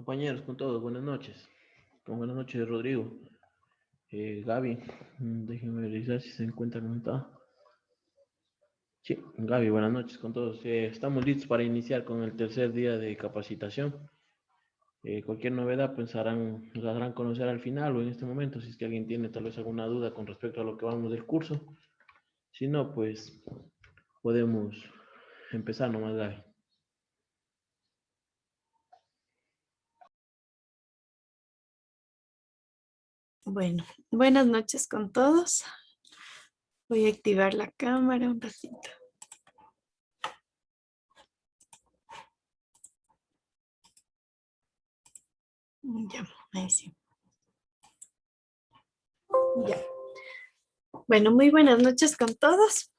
Compañeros, con todos, buenas noches. Buenas noches, Rodrigo. Gaby, déjenme revisar si se encuentra conectado. Sí, Gaby, buenas noches con todos. Estamos listos para iniciar con el tercer día de capacitación. Cualquier novedad, pues nos harán conocer al final o en este momento, si es que alguien tiene tal vez alguna duda con respecto a lo que vamos del curso. Si no, pues podemos empezar nomás, Gaby. Bueno, buenas noches con todos. Voy a activar la cámara un ratito. Ya, ahí sí. Ya. Bueno, muy buenas noches con todos.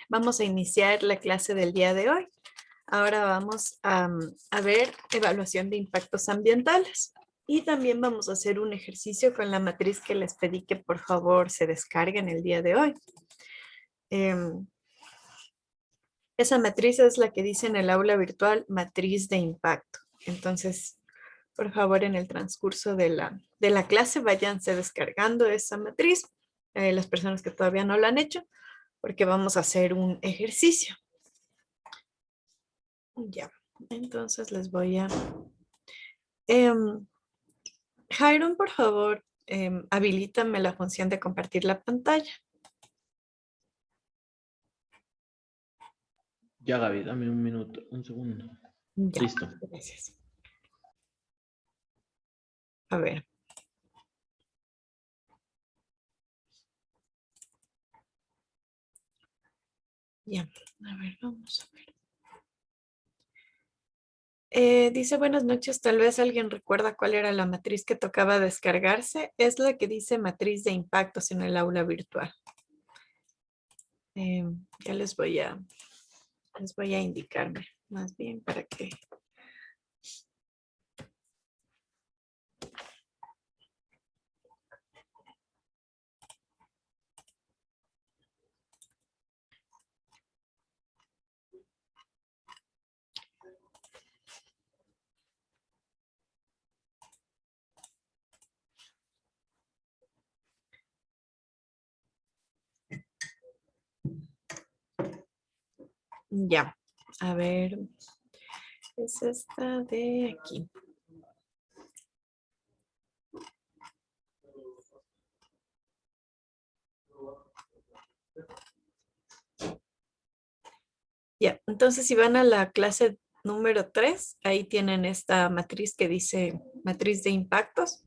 Vamos a iniciar la clase del día de hoy. Ahora vamos a ver evaluación de impactos ambientales. Y también vamos a hacer un ejercicio con la matriz que les pedí que por favor se descarguen el día de hoy. Esa matriz es la que dice en el aula virtual, matriz de impacto. Entonces, por favor, en el transcurso de la clase, váyanse descargando esa matriz, las personas que todavía no lo han hecho, porque vamos a hacer un ejercicio. Ya, entonces les voy a... Jairon, por favor, habilítame la función de compartir la pantalla. Ya, Gaby, dame un minuto, un segundo. Ya, Listo. gracias. A ver. Ya, a ver, vamos a ver. Dice buenas noches, tal vez alguien recuerda cuál era la matriz que tocaba descargarse. Es la que dice matriz de impactos en el aula virtual. Ya les voy a indicarme más bien para que... Ya, a ver, es esta de aquí. Ya, entonces si van a la clase número 3, ahí tienen esta matriz que dice matriz de impactos.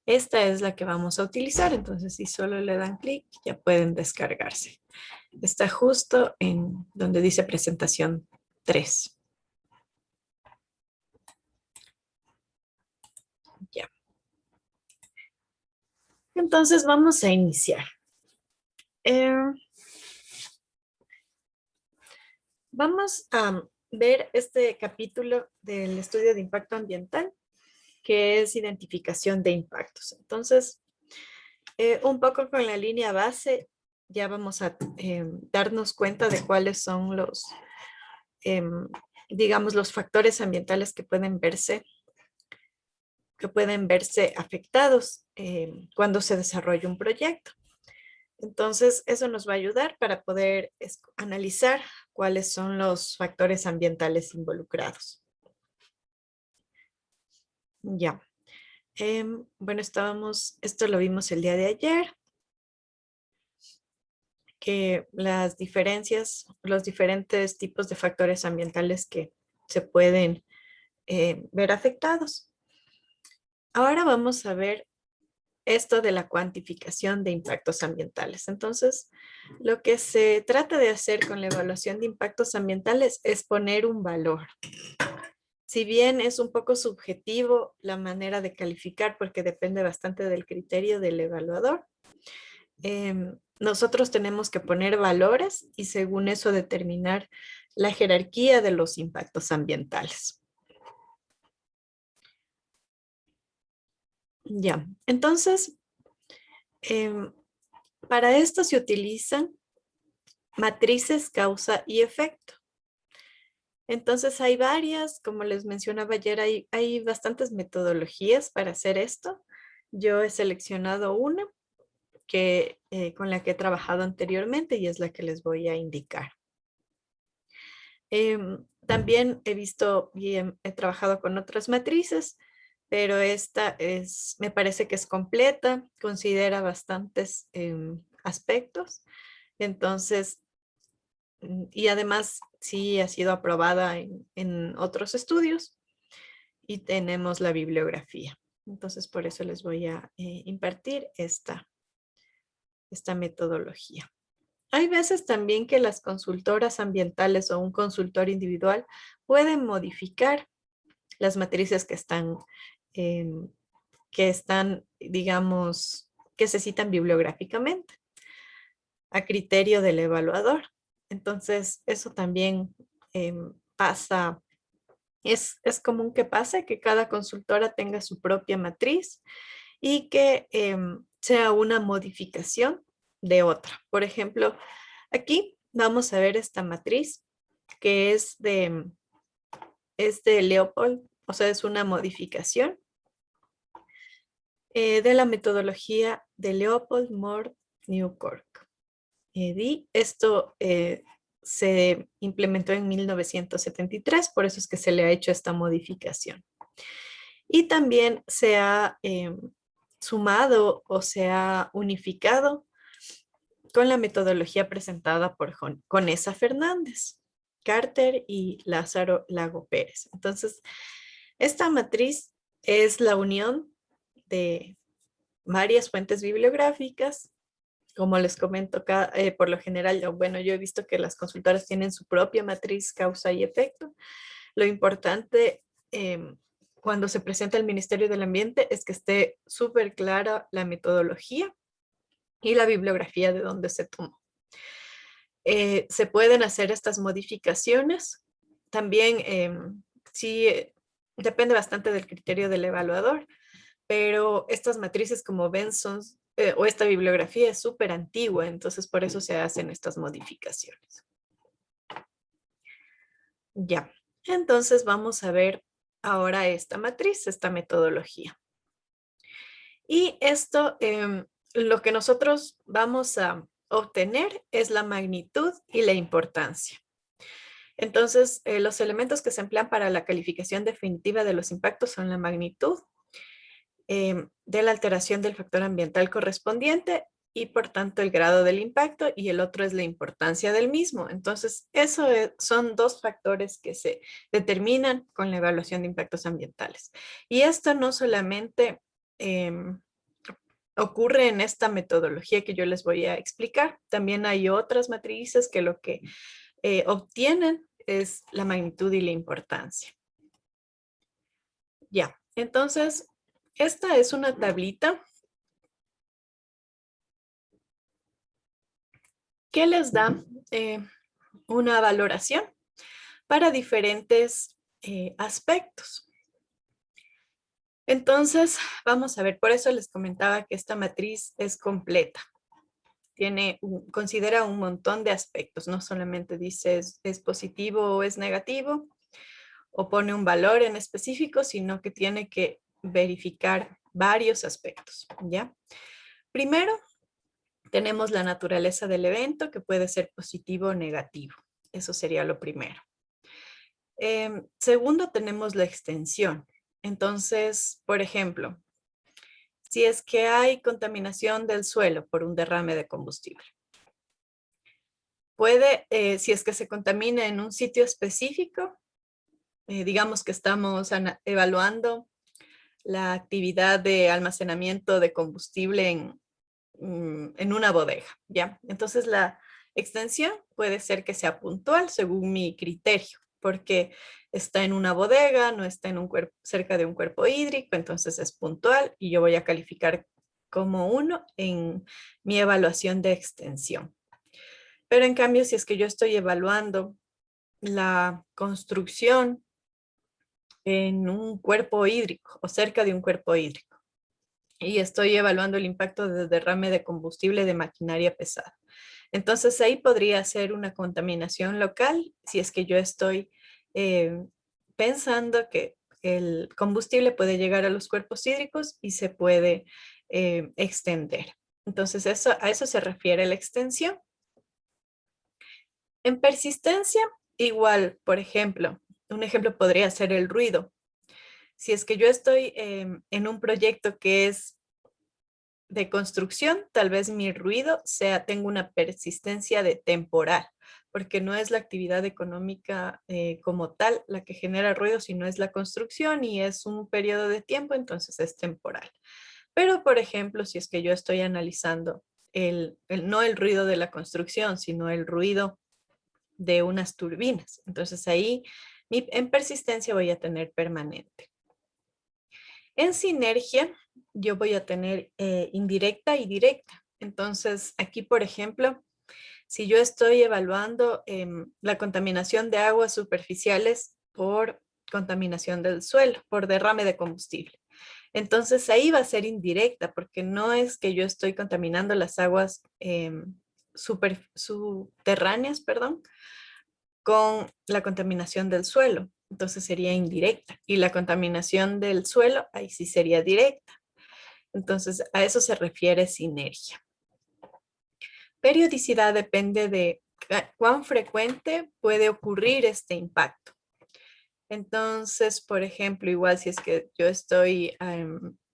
Esta es la que vamos a utilizar, entonces si solo le dan clic ya pueden descargarse. Está justo en donde dice presentación 3. Ya. Entonces vamos a iniciar. Vamos a ver este capítulo del estudio de impacto ambiental, que es identificación de impactos. Entonces, un poco con la línea base, ya vamos a darnos cuenta de cuáles son los, digamos, los factores ambientales que pueden verse afectados cuando se desarrolla un proyecto. Entonces, eso nos va a ayudar para poder analizar cuáles son los factores ambientales involucrados. Ya. Bueno, esto lo vimos el día de ayer, que las diferencias, los diferentes tipos de factores ambientales que se pueden ver afectados. Ahora vamos a ver esto de la cuantificación de impactos ambientales. Entonces, lo que se trata de hacer con la evaluación de impactos ambientales es poner un valor. Si bien es un poco subjetivo la manera de calificar porque depende bastante del criterio del evaluador, nosotros tenemos que poner valores y según eso determinar la jerarquía de los impactos ambientales. Ya, entonces, para esto se utilizan matrices causa y efecto. Entonces hay varias, como les mencionaba ayer, hay bastantes metodologías para hacer esto. Yo he seleccionado una con la que he trabajado anteriormente y es la que les voy a indicar. También he visto y he trabajado con otras matrices, pero esta me parece que es completa, considera bastantes aspectos. Entonces, y además sí ha sido aprobada en otros estudios y tenemos la bibliografía. Entonces, por eso les voy a impartir esta metodología. Hay veces también que las consultoras ambientales o un consultor individual pueden modificar las matrices em, digamos, que se citan bibliográficamente a criterio del evaluador. Entonces, eso también pasa, es común que pase que cada consultora tenga su propia matriz y que sea una modificación de otra. Por ejemplo, aquí vamos a ver esta matriz que es de Leopold, o sea, es una modificación de la metodología de Leopold Moore Newkirk. Esto se implementó en 1973, por eso es que se le ha hecho esta modificación. Y también se ha sumado o se ha unificado con la metodología presentada por Conesa Fernández, Carter y Lázaro Lago Pérez. Entonces, esta matriz es la unión de varias fuentes bibliográficas. Como les comento, por lo general, bueno, yo he visto que las consultoras tienen su propia matriz causa y efecto. Lo importante cuando se presenta el Ministerio del Ambiente es que esté súper clara la metodología y la bibliografía de dónde se tomó. Se pueden hacer estas modificaciones. También, sí, depende bastante del criterio del evaluador, pero estas matrices, como ven, o esta bibliografía es súper antigua, entonces por eso se hacen estas modificaciones. Ya, entonces vamos a ver ahora esta matriz, esta metodología. Y esto, lo que nosotros vamos a obtener es la magnitud y la importancia. Entonces, los elementos que se emplean para la calificación definitiva de los impactos son la magnitud de la alteración del factor ambiental correspondiente y por tanto el grado del impacto, y el otro es la importancia del mismo. Entonces, eso son dos factores que se determinan con la evaluación de impactos ambientales. Y esto no solamente ocurre en esta metodología que yo les voy a explicar, también hay otras matrices que lo que obtienen es la magnitud y la importancia. Ya, entonces, esta es una tablita que les da una valoración para diferentes aspectos. Entonces, vamos a ver, por eso les comentaba que esta matriz es completa. Considera un montón de aspectos, no solamente dice es positivo o es negativo, o pone un valor en específico, sino que tiene que verificar varios aspectos, ¿ya? Primero, tenemos la naturaleza del evento, que puede ser positivo o negativo. Eso sería lo primero. Segundo, tenemos la extensión. Entonces, por ejemplo, si es que hay contaminación del suelo por un derrame de combustible, si es que se contamina en un sitio específico, digamos que estamos evaluando la actividad de almacenamiento de combustible en una bodega, ¿ya? Entonces la extensión puede ser que sea puntual según mi criterio, porque está en una bodega, no está cerca de un cuerpo hídrico, entonces es puntual y yo voy a calificar como 1 en mi evaluación de extensión. Pero en cambio, si es que yo estoy evaluando la construcción en un cuerpo hídrico o cerca de un cuerpo hídrico, y estoy evaluando el impacto de derrame de combustible de maquinaria pesada. Entonces ahí podría ser una contaminación local si es que yo estoy eh, pensando que el combustible puede llegar a los cuerpos hídricos y se puede extender. Entonces, a eso se refiere la extensión. En persistencia, igual, por ejemplo, un ejemplo podría ser el ruido. Si es que yo estoy en un proyecto que es de construcción, tal vez mi ruido tenga una persistencia de temporal, porque no es la actividad económica como tal la que genera ruido, sino es la construcción y es un periodo de tiempo, entonces es temporal. Pero, por ejemplo, si es que yo estoy analizando no el ruido de la construcción, sino el ruido de unas turbinas, entonces ahí en persistencia voy a tener permanente. En sinergia, yo voy a tener indirecta y directa. Entonces, aquí, por ejemplo, si yo estoy evaluando la contaminación de aguas superficiales por contaminación del suelo, por derrame de combustible. Entonces, ahí va a ser indirecta, porque no es que yo estoy contaminando las aguas subterráneas, perdón, con la contaminación del suelo. Entonces sería indirecta. Y la contaminación del suelo, ahí sí sería directa. Entonces a eso se refiere sinergia. Periodicidad depende de cuán frecuente puede ocurrir este impacto. Entonces, por ejemplo, igual si es que yo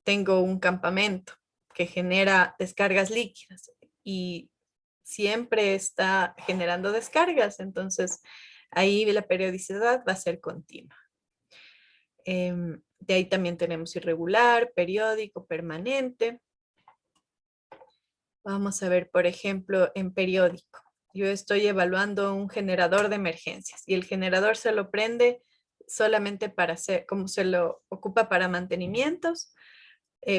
tengo un campamento que genera descargas líquidas y siempre está generando descargas, entonces ahí la periodicidad va a ser continua. De ahí también tenemos irregular, periódico, permanente. Vamos a ver, por ejemplo, en periódico. Yo estoy evaluando un generador de emergencias y el generador se lo prende solamente para hacer, como se lo ocupa para mantenimientos,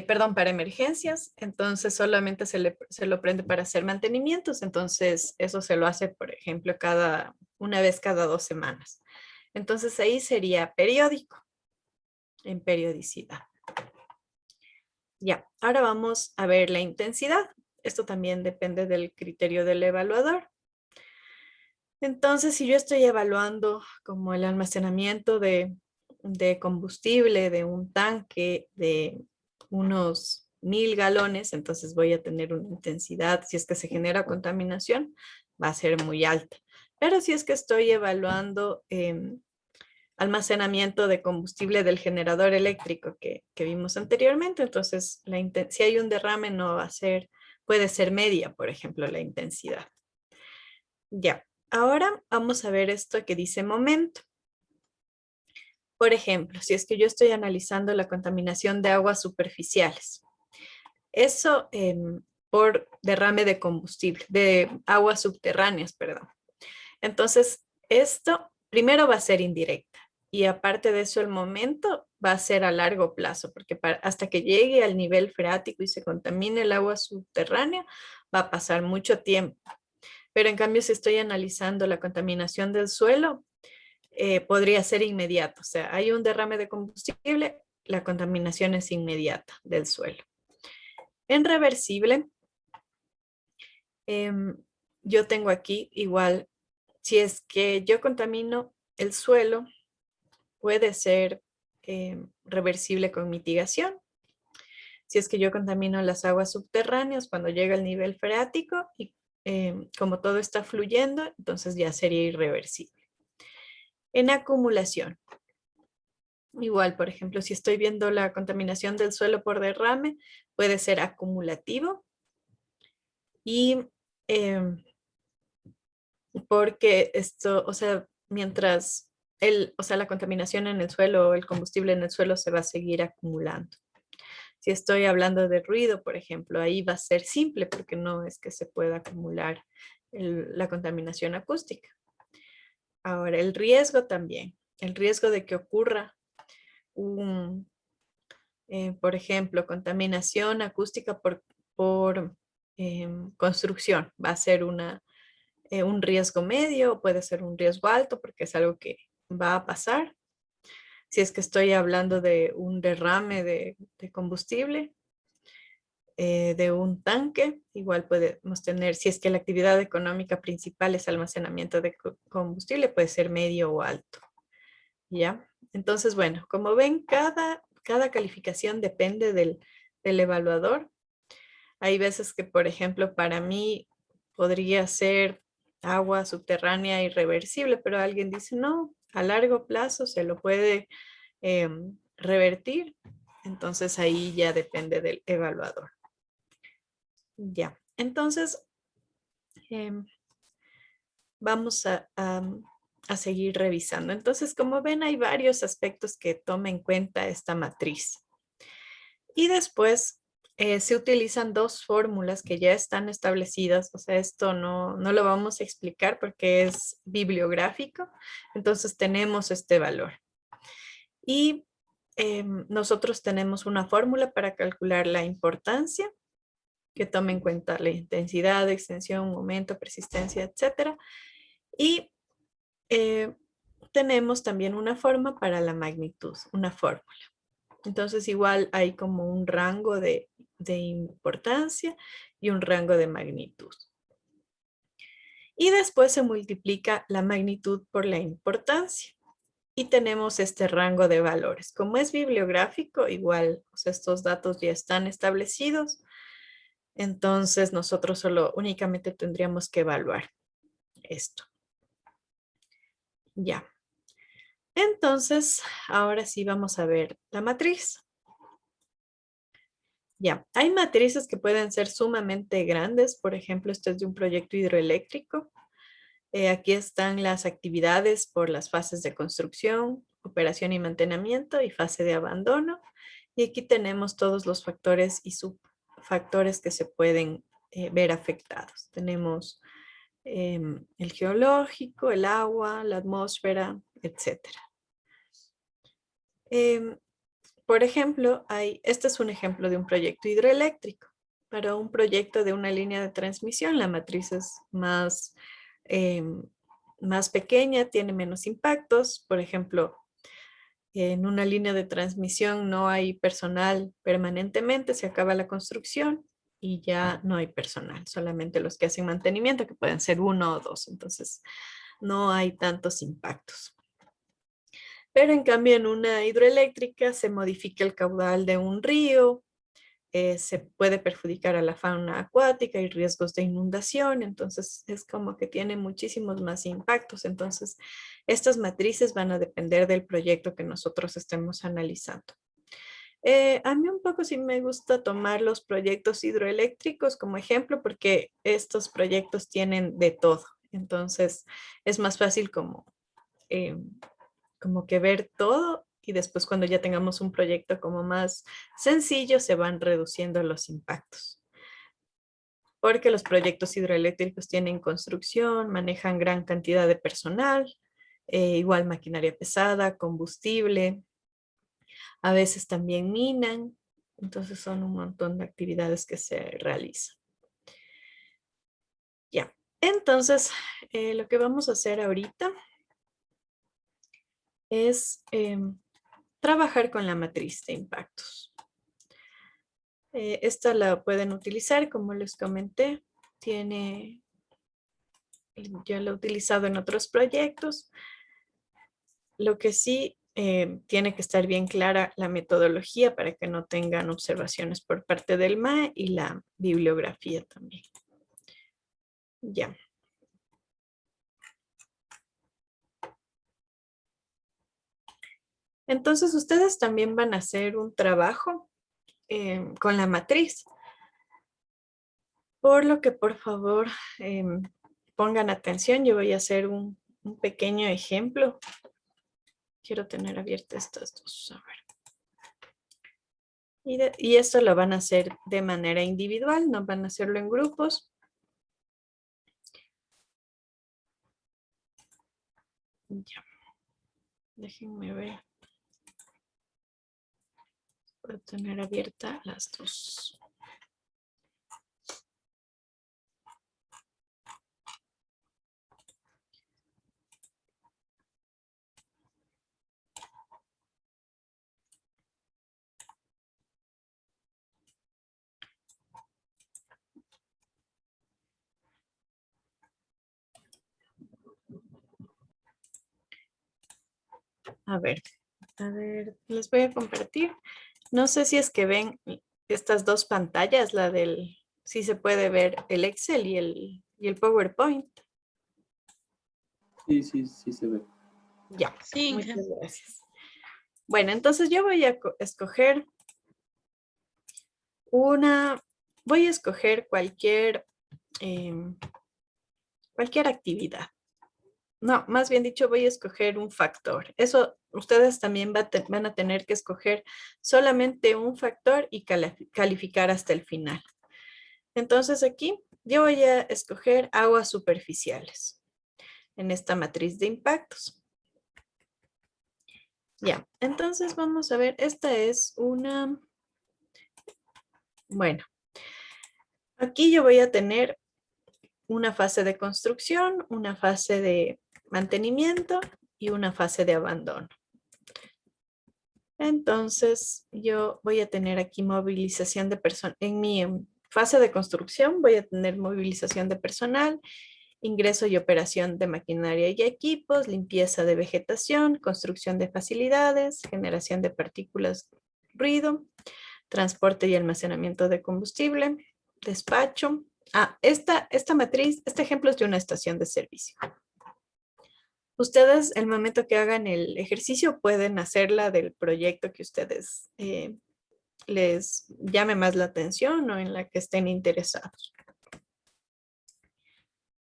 perdón, para emergencias, entonces solamente se lo prende para hacer mantenimientos, entonces eso se lo hace, por ejemplo, una vez cada 2 semanas. Entonces ahí sería periódico, en periodicidad. Ya, ahora vamos a ver la intensidad. Esto también depende del criterio del evaluador. Entonces, si yo estoy evaluando como el almacenamiento de combustible de un tanque de unos 1000 galones, entonces voy a tener una intensidad, si es que se genera contaminación, va a ser muy alta. Pero si es que estoy evaluando almacenamiento de combustible del generador eléctrico que vimos anteriormente, entonces si hay un derrame no va a ser, puede ser media, por ejemplo, la intensidad. Ya, ahora vamos a ver esto que dice momento. Por ejemplo, si es que yo estoy analizando la contaminación de aguas superficiales, eso por derrame de combustible, de aguas subterráneas, perdón. Entonces, esto primero va a ser indirecta y aparte de eso el momento va a ser a largo plazo, porque hasta que llegue al nivel freático y se contamine el agua subterránea, va a pasar mucho tiempo. Pero en cambio, si estoy analizando la contaminación del suelo, podría ser inmediato. O sea, hay un derrame de combustible, la contaminación es inmediata del suelo. En reversible, yo tengo aquí igual, si es que yo contamino el suelo, puede ser reversible con mitigación. Si es que yo contamino las aguas subterráneas cuando llega el nivel freático y como todo está fluyendo, entonces ya sería irreversible. En acumulación, igual, por ejemplo, si estoy viendo la contaminación del suelo por derrame, puede ser acumulativo y porque esto, o sea, mientras la contaminación en el suelo o el combustible en el suelo se va a seguir acumulando. Si estoy hablando de ruido, por ejemplo, ahí va a ser simple porque no es que se pueda acumular la contaminación acústica. Ahora, el riesgo también, el riesgo de que ocurra por ejemplo, contaminación acústica por construcción, va a ser un riesgo medio o puede ser un riesgo alto porque es algo que va a pasar. Si es que estoy hablando de un derrame de combustible, de un tanque, igual podemos tener, si es que la actividad económica principal es almacenamiento de combustible, puede ser medio o alto. ¿Ya? Entonces, bueno, como ven, cada calificación depende del evaluador. Hay veces que, por ejemplo, para mí podría ser agua subterránea irreversible, pero alguien dice, no, a largo plazo se lo puede revertir. Entonces ahí ya depende del evaluador. Ya, entonces em, vamos a seguir revisando. Entonces, como ven, hay varios aspectos que toma en cuenta esta matriz. Y después se utilizan dos fórmulas que ya están establecidas. O sea, esto no lo vamos a explicar porque es bibliográfico. Entonces tenemos este valor. Y nosotros tenemos una fórmula para calcular la importancia que tome en cuenta la intensidad, extensión, momento, persistencia, etcétera. Y eh, tenemos también una forma para la magnitud, una fórmula. Entonces igual hay como un rango de importancia y un rango de magnitud. Y después se multiplica la magnitud por la importancia. Y tenemos este rango de valores. Como es bibliográfico, igual o sea, estos datos ya están establecidos. Entonces nosotros solo únicamente tendríamos que evaluar esto. Ya. Entonces, ahora sí vamos a ver la matriz. Ya, hay matrices que pueden ser sumamente grandes. Por ejemplo, esto es de un proyecto hidroeléctrico. Aquí están las actividades por las fases de construcción, operación y mantenimiento y fase de abandono. Y aquí tenemos todos los factores y subfactores que se pueden ver afectados. Tenemos el geológico, el agua, la atmósfera, etcétera. Em, por ejemplo, este es un ejemplo de un proyecto hidroeléctrico. Para un proyecto de una línea de transmisión, la matriz es más pequeña, tiene menos impactos. Por ejemplo, en una línea de transmisión no hay personal permanentemente, se acaba la construcción y ya no hay personal, solamente los que hacen mantenimiento, que pueden ser uno o dos. Entonces, no hay tantos impactos. Pero en cambio en una hidroeléctrica se modifica el caudal de un río, se puede perjudicar a la fauna acuática y riesgos de inundación, entonces es como que tiene muchísimos más impactos. Entonces, estas matrices van a depender del proyecto que nosotros estemos analizando. A mí un poco sí me gusta tomar los proyectos hidroeléctricos como ejemplo porque estos proyectos tienen de todo. Entonces, es más fácil eh, como que ver todo y después cuando ya tengamos un proyecto como más sencillo se van reduciendo los impactos. Porque los proyectos hidroeléctricos tienen construcción, manejan gran cantidad de personal, igual maquinaria pesada, combustible, a veces también minan, entonces son un montón de actividades que se realizan. Ya, entonces lo que vamos a hacer ahorita es trabajar con la matriz de impactos. Esta la pueden utilizar, como les comenté, ya la he utilizado en otros proyectos. Lo que sí tiene que estar bien clara la metodología para que no tengan observaciones por parte del MAE y la bibliografía también. Ya. Entonces ustedes también van a hacer un trabajo con la matriz. Por lo que por favor pongan atención, yo voy a hacer un pequeño ejemplo. Quiero tener abiertas estas dos. A ver. Y esto lo van a hacer de manera individual, no van a hacerlo en grupos. Ya. Déjenme ver. Voy a tener abiertas las dos. A ver, les voy a compartir. No sé si es que ven estas dos pantallas, la del, sí se puede ver el Excel y el PowerPoint. Sí, sí, sí se ve. Ya, Sí, Inge. muchas gracias. Bueno, entonces yo voy a escoger cualquier actividad. No, más bien dicho, voy a escoger un factor. Eso ustedes también van a tener que escoger solamente un factor y calificar hasta el final. Entonces aquí yo voy a escoger aguas superficiales en esta matriz de impactos. Ya, entonces vamos a ver, esta es una, bueno, aquí yo voy a tener una fase de construcción, una fase de mantenimiento y una fase de abandono. Entonces, yo voy a tener aquí movilización de personal. En mi fase de construcción voy a tener movilización de personal, ingreso y operación de maquinaria y equipos, limpieza de vegetación, construcción de facilidades, generación de partículas, ruido, transporte y almacenamiento de combustible, despacho. Esta matriz, este ejemplo es de una estación de servicio. Ustedes, el momento que hagan el ejercicio, pueden hacerla del proyecto que ustedes les llame más la atención o en la que estén interesados.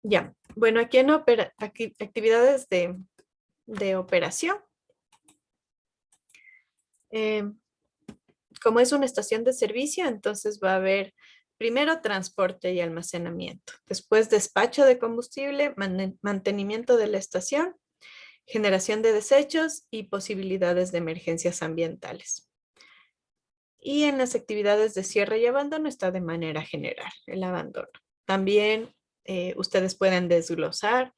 Ya, bueno, aquí en actividades de operación, como es una estación de servicio, entonces va a haber primero transporte y almacenamiento, después despacho de combustible, mantenimiento de la estación, generación de desechos y posibilidades de emergencias ambientales. Y en las actividades de cierre y abandono está de manera general el abandono. También ustedes pueden desglosar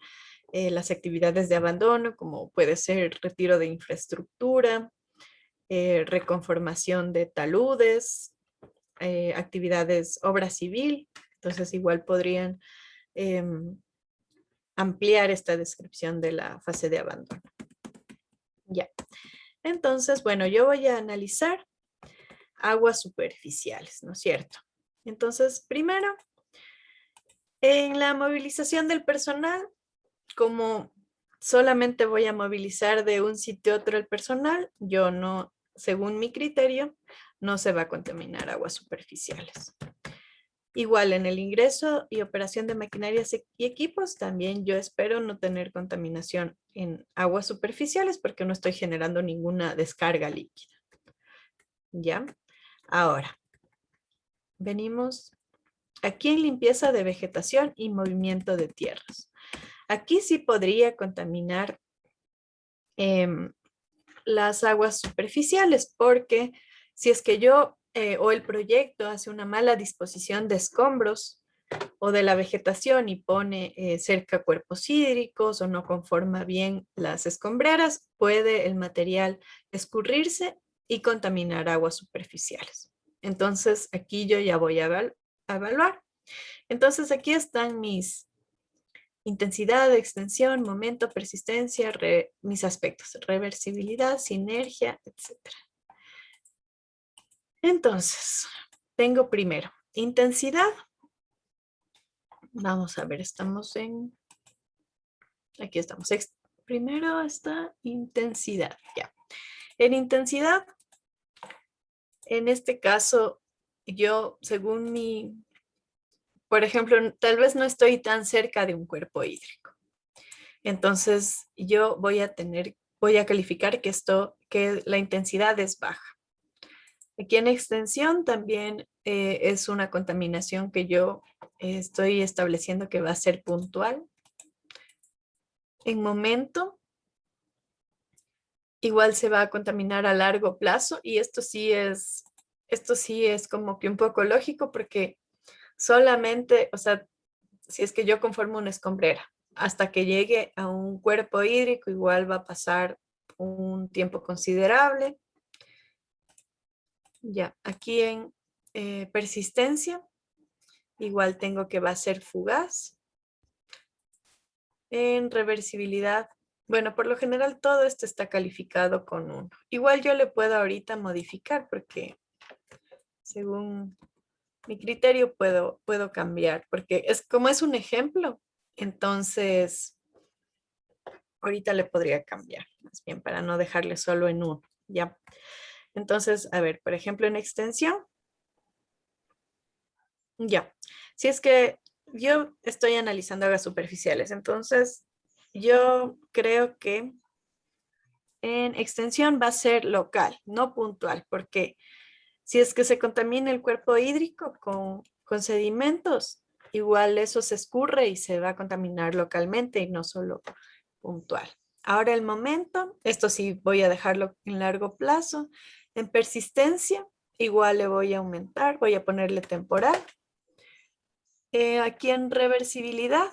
las actividades de abandono, como puede ser retiro de infraestructura, reconformación de taludes, actividades, obra civil. Entonces igual podrían ampliar esta descripción de la fase de abandono. Ya. Entonces, bueno, yo voy a analizar aguas superficiales, ¿no es cierto? Entonces, primero, en la movilización del personal, como solamente voy a movilizar de un sitio a otro el personal, yo no, según mi criterio, no se va a contaminar aguas superficiales. Igual en el ingreso y operación de maquinarias y equipos, también yo espero no tener contaminación en aguas superficiales porque no estoy generando ninguna descarga líquida. ¿Ya? Ahora, venimos aquí en limpieza de vegetación y movimiento de tierras. Aquí sí podría contaminar las aguas superficiales porque si es que yo o el proyecto hace una mala disposición de escombros o de la vegetación y pone cerca cuerpos hídricos o no conforma bien las escombreras, puede el material escurrirse y contaminar aguas superficiales. Entonces, aquí yo ya voy a evaluar. Entonces, aquí están mis intensidad, extensión, momento, persistencia, mis aspectos, reversibilidad, sinergia, etc. Entonces, tengo primero intensidad. Vamos a ver, estamos en... Aquí estamos. Primero está intensidad, ya. En intensidad, en este caso, yo, según por ejemplo, tal vez no estoy tan cerca de un cuerpo hídrico. Entonces, yo voy a calificar que la intensidad es baja. Aquí en extensión también es una contaminación que yo estoy estableciendo que va a ser puntual. En momento, igual se va a contaminar a largo plazo y esto sí es como que un poco lógico porque solamente, o sea, si es que yo conformo una escombrera, hasta que llegue a un cuerpo hídrico, igual va a pasar un tiempo considerable. Ya, aquí en persistencia, igual tengo que va a ser fugaz. En reversibilidad, Bueno, por lo general todo esto está calificado con 1. Igual yo le puedo ahorita modificar porque según mi criterio puedo cambiar, porque como es un ejemplo, entonces ahorita le podría cambiar, más bien para no dejarle solo en 1, ¿ya? Entonces, a ver, por ejemplo, en extensión, ya. Si es que yo estoy analizando aguas superficiales, entonces yo creo que en extensión va a ser local, no puntual, porque si es que se contamina el cuerpo hídrico con sedimentos, igual eso se escurre y se va a contaminar localmente y no solo puntual. Ahora el momento, esto sí voy a dejarlo en largo plazo. En persistencia, igual le voy a aumentar, voy a ponerle temporal. Aquí en reversibilidad,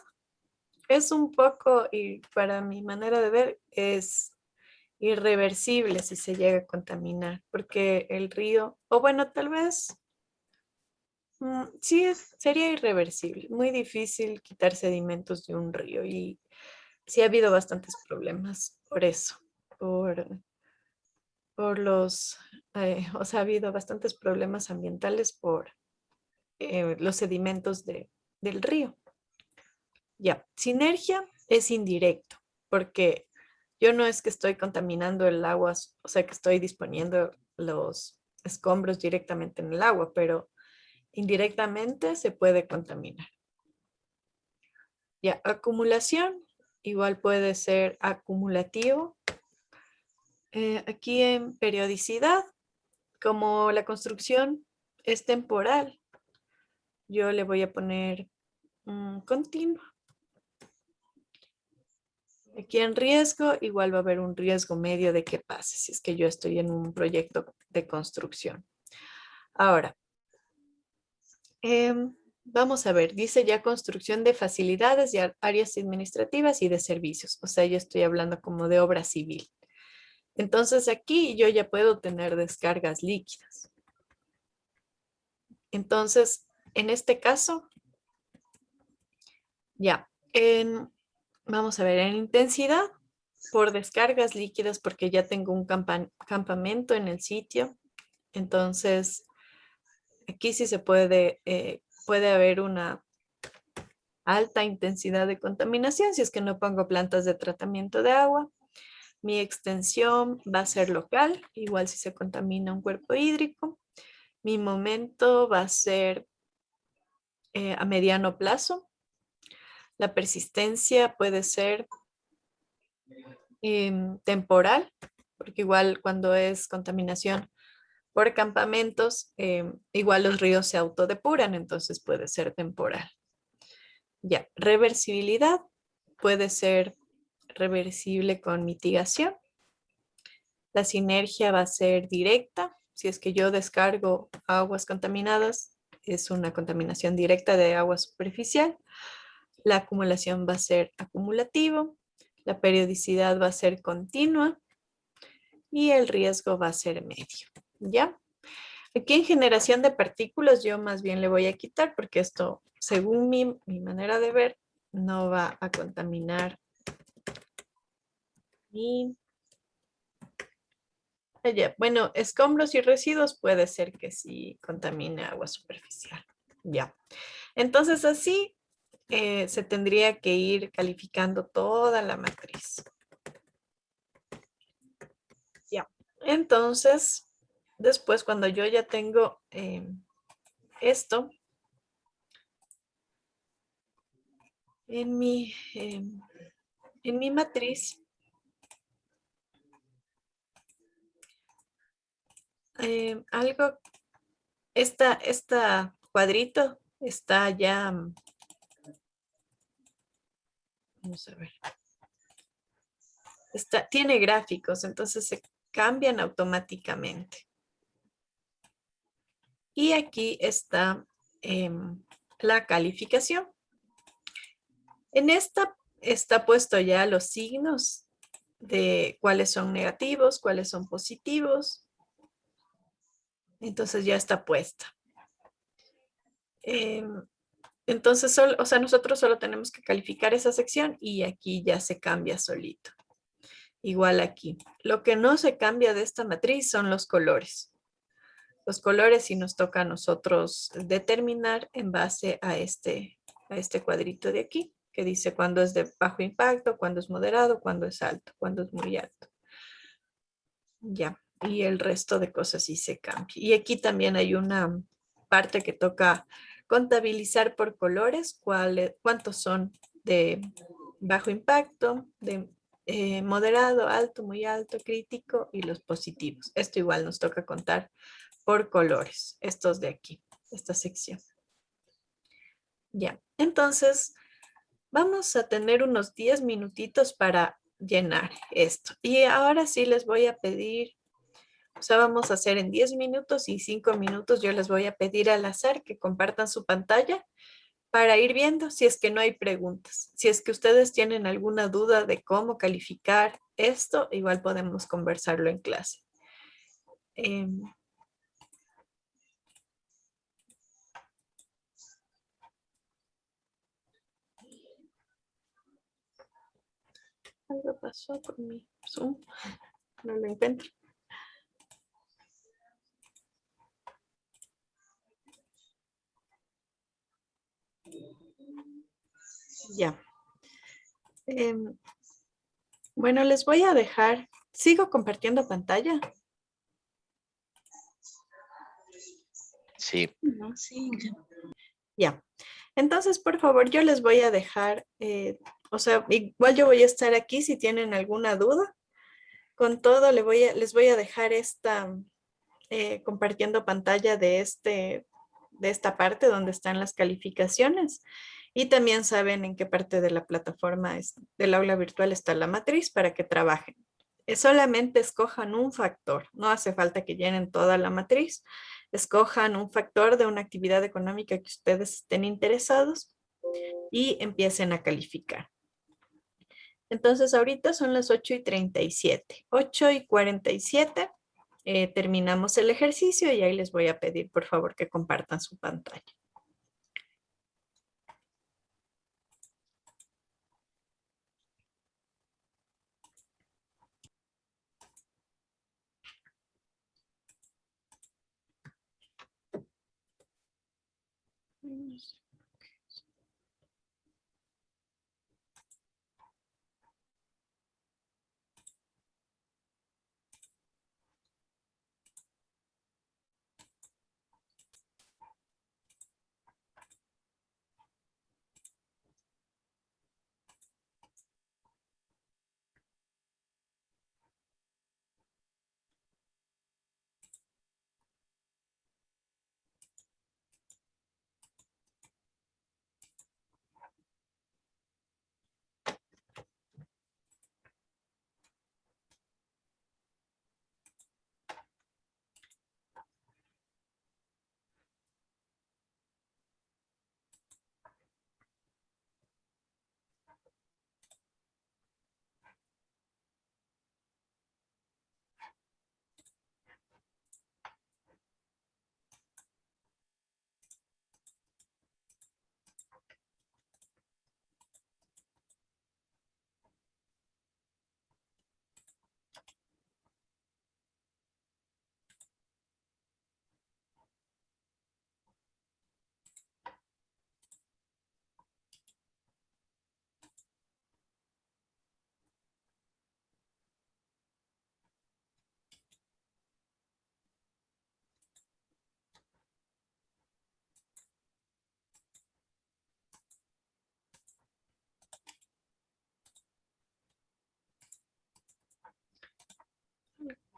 es un poco, y para mi manera de ver, es irreversible si se llega a contaminar, porque el río, o bueno, tal vez sí, sería irreversible. Muy difícil quitar sedimentos de un río y sí ha habido bastantes problemas por eso, por, por los, o sea, ha habido bastantes problemas ambientales por los sedimentos del río. Ya, sinergia es indirecto, porque yo no es que estoy contaminando el agua, o sea, que estoy disponiendo los escombros directamente en el agua, pero indirectamente se puede contaminar. Ya, acumulación, igual puede ser acumulativo. Aquí en periodicidad, como la construcción es temporal, yo le voy a poner continua. Aquí en riesgo, igual va a haber un riesgo medio de que pase, si es que yo estoy en un proyecto de construcción. Ahora, vamos a ver, dice ya construcción de facilidades y áreas administrativas y de servicios. O sea, yo estoy hablando como de obra civil. Entonces aquí yo ya puedo tener descargas líquidas. Entonces, en este caso, ya, vamos a ver, en intensidad por descargas líquidas porque ya tengo un campamento en el sitio. Entonces, aquí sí se puede haber una alta intensidad de contaminación si es que no pongo plantas de tratamiento de agua. Mi extensión va a ser local, igual si se contamina un cuerpo hídrico. Mi momento va a ser a mediano plazo. La persistencia puede ser temporal, porque igual cuando es contaminación por campamentos, igual los ríos se autodepuran, entonces puede ser temporal. Ya, reversibilidad puede ser reversible con mitigación. La sinergia va a ser directa. Si es que yo descargo aguas contaminadas, es una contaminación directa de agua superficial. La acumulación va a ser acumulativo. La periodicidad va a ser continua y el riesgo va a ser medio. ¿Ya? Aquí en generación de partículas yo más bien le voy a quitar porque esto, según mi manera de ver, no va a contaminar ni... Bueno, escombros y residuos puede ser que sí contamine agua superficial. Ya. Entonces así se tendría que ir calificando toda la matriz. Ya. Entonces, después cuando yo ya tengo esto en mi matriz, algo, esta cuadrito está ya, vamos a ver, tiene gráficos, entonces se cambian automáticamente. Y aquí está la calificación. En esta está puesto ya los signos de cuáles son negativos, cuáles son positivos. Entonces ya está puesta. Entonces, o sea, nosotros solo tenemos que calificar esa sección y aquí ya se cambia solito. Igual aquí. Lo que no se cambia de esta matriz son los colores. Los colores sí nos toca a nosotros determinar en base a este cuadrito de aquí, que dice cuándo es de bajo impacto, cuándo es moderado, cuándo es alto, cuándo es muy alto. Ya, y el resto de cosas sí se cambia. Y aquí también hay una parte que toca contabilizar por colores cuántos son de bajo impacto, de moderado, alto, muy alto, crítico y los positivos. Esto igual nos toca contar por colores, estos de aquí, esta sección. Ya, entonces vamos a tener unos 10 minutitos para llenar esto. Y ahora sí les voy a pedir, o sea, vamos a hacer en 10 minutos y 5 minutos yo les voy a pedir al azar que compartan su pantalla para ir viendo si es que no hay preguntas. Si es que ustedes tienen alguna duda de cómo calificar esto, igual podemos conversarlo en clase. Em, Algo pasó con mi Zoom, no lo encuentro. Ya. Em, bueno, les voy a dejar. ¿Sigo compartiendo pantalla? Sí, No. Sí. Ya. Entonces, por favor, yo les voy a dejar, o sea, igual yo voy a estar aquí si tienen alguna duda. Con todo, les voy a dejar esta compartiendo pantalla de esta parte donde están las calificaciones. Y también saben en qué parte de la plataforma del aula virtual está la matriz para que trabajen. Solamente escojan un factor, no hace falta que llenen toda la matriz. Escojan un factor de una actividad económica que ustedes estén interesados y empiecen a calificar. Entonces, ahorita son las 8:37. 8:47. Terminamos el ejercicio y ahí les voy a pedir, por favor, que compartan su pantalla.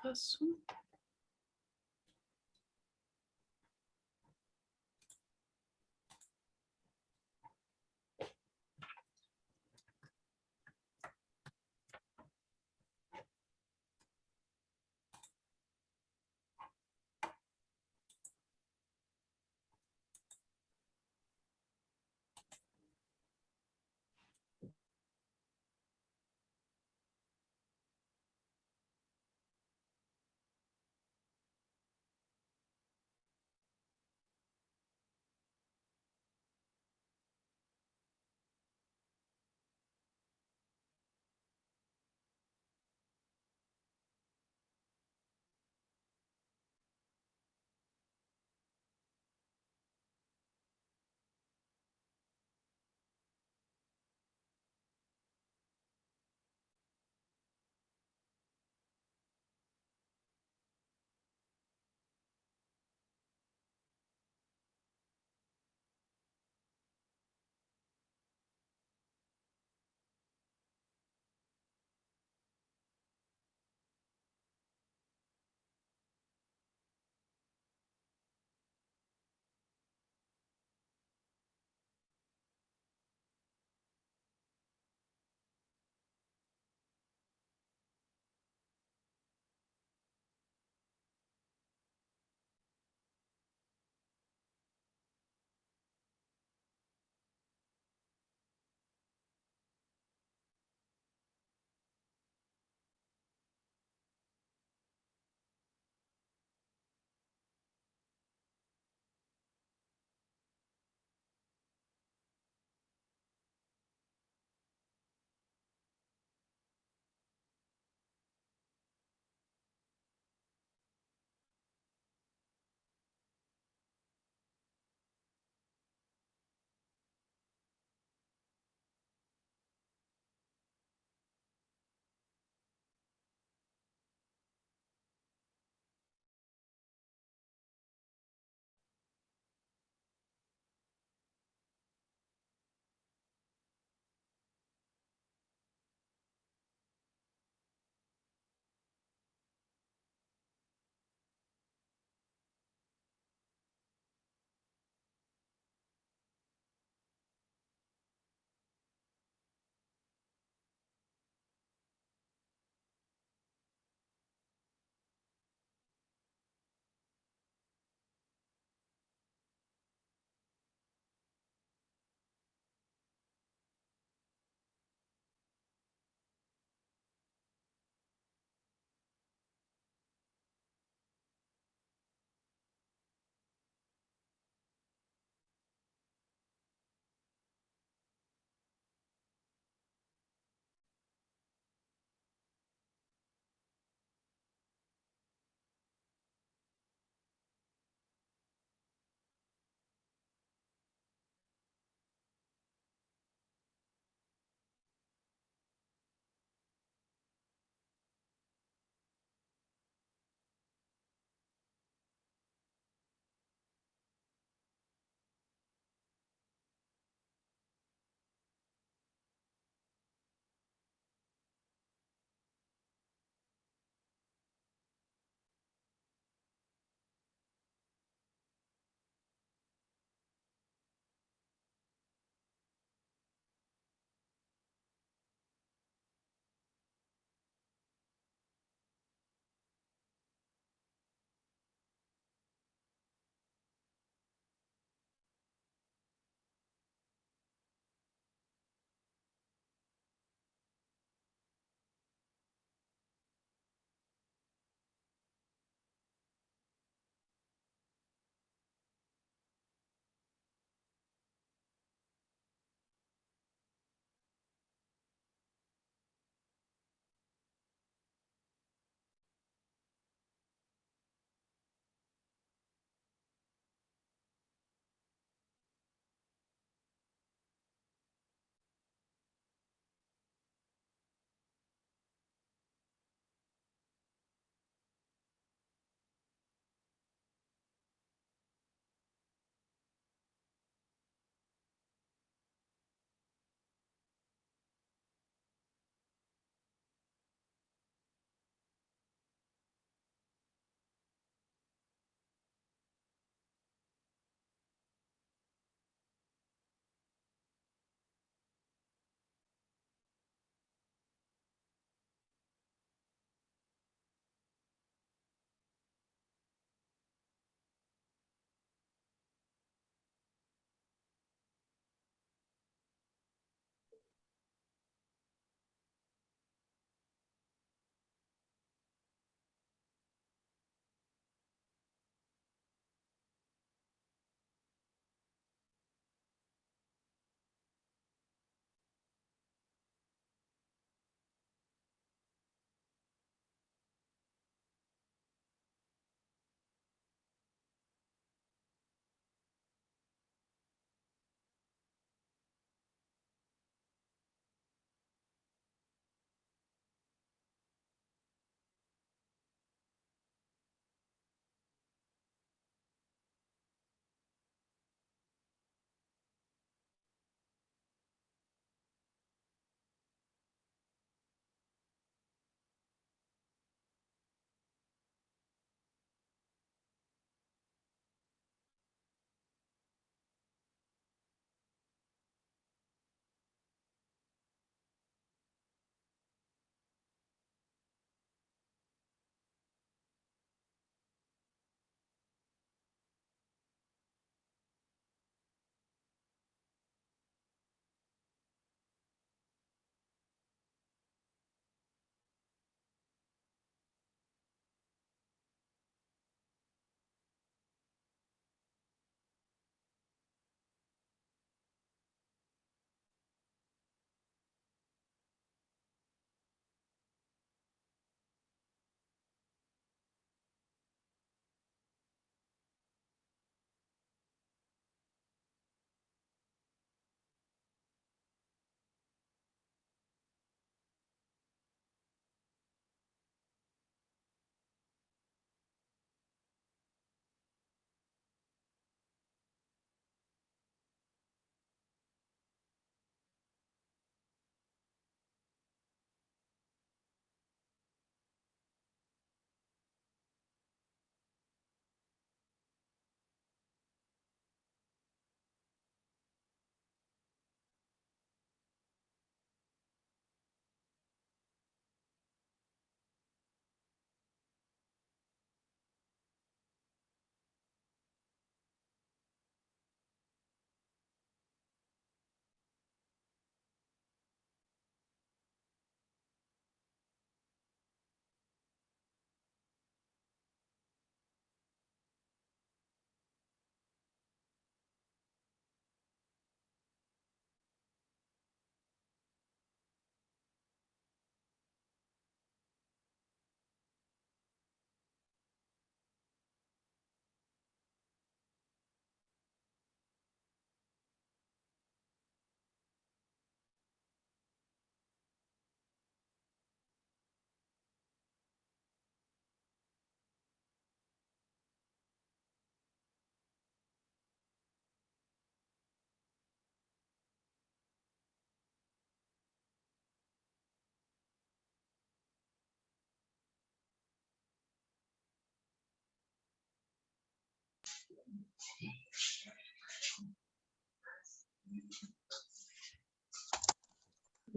Paso.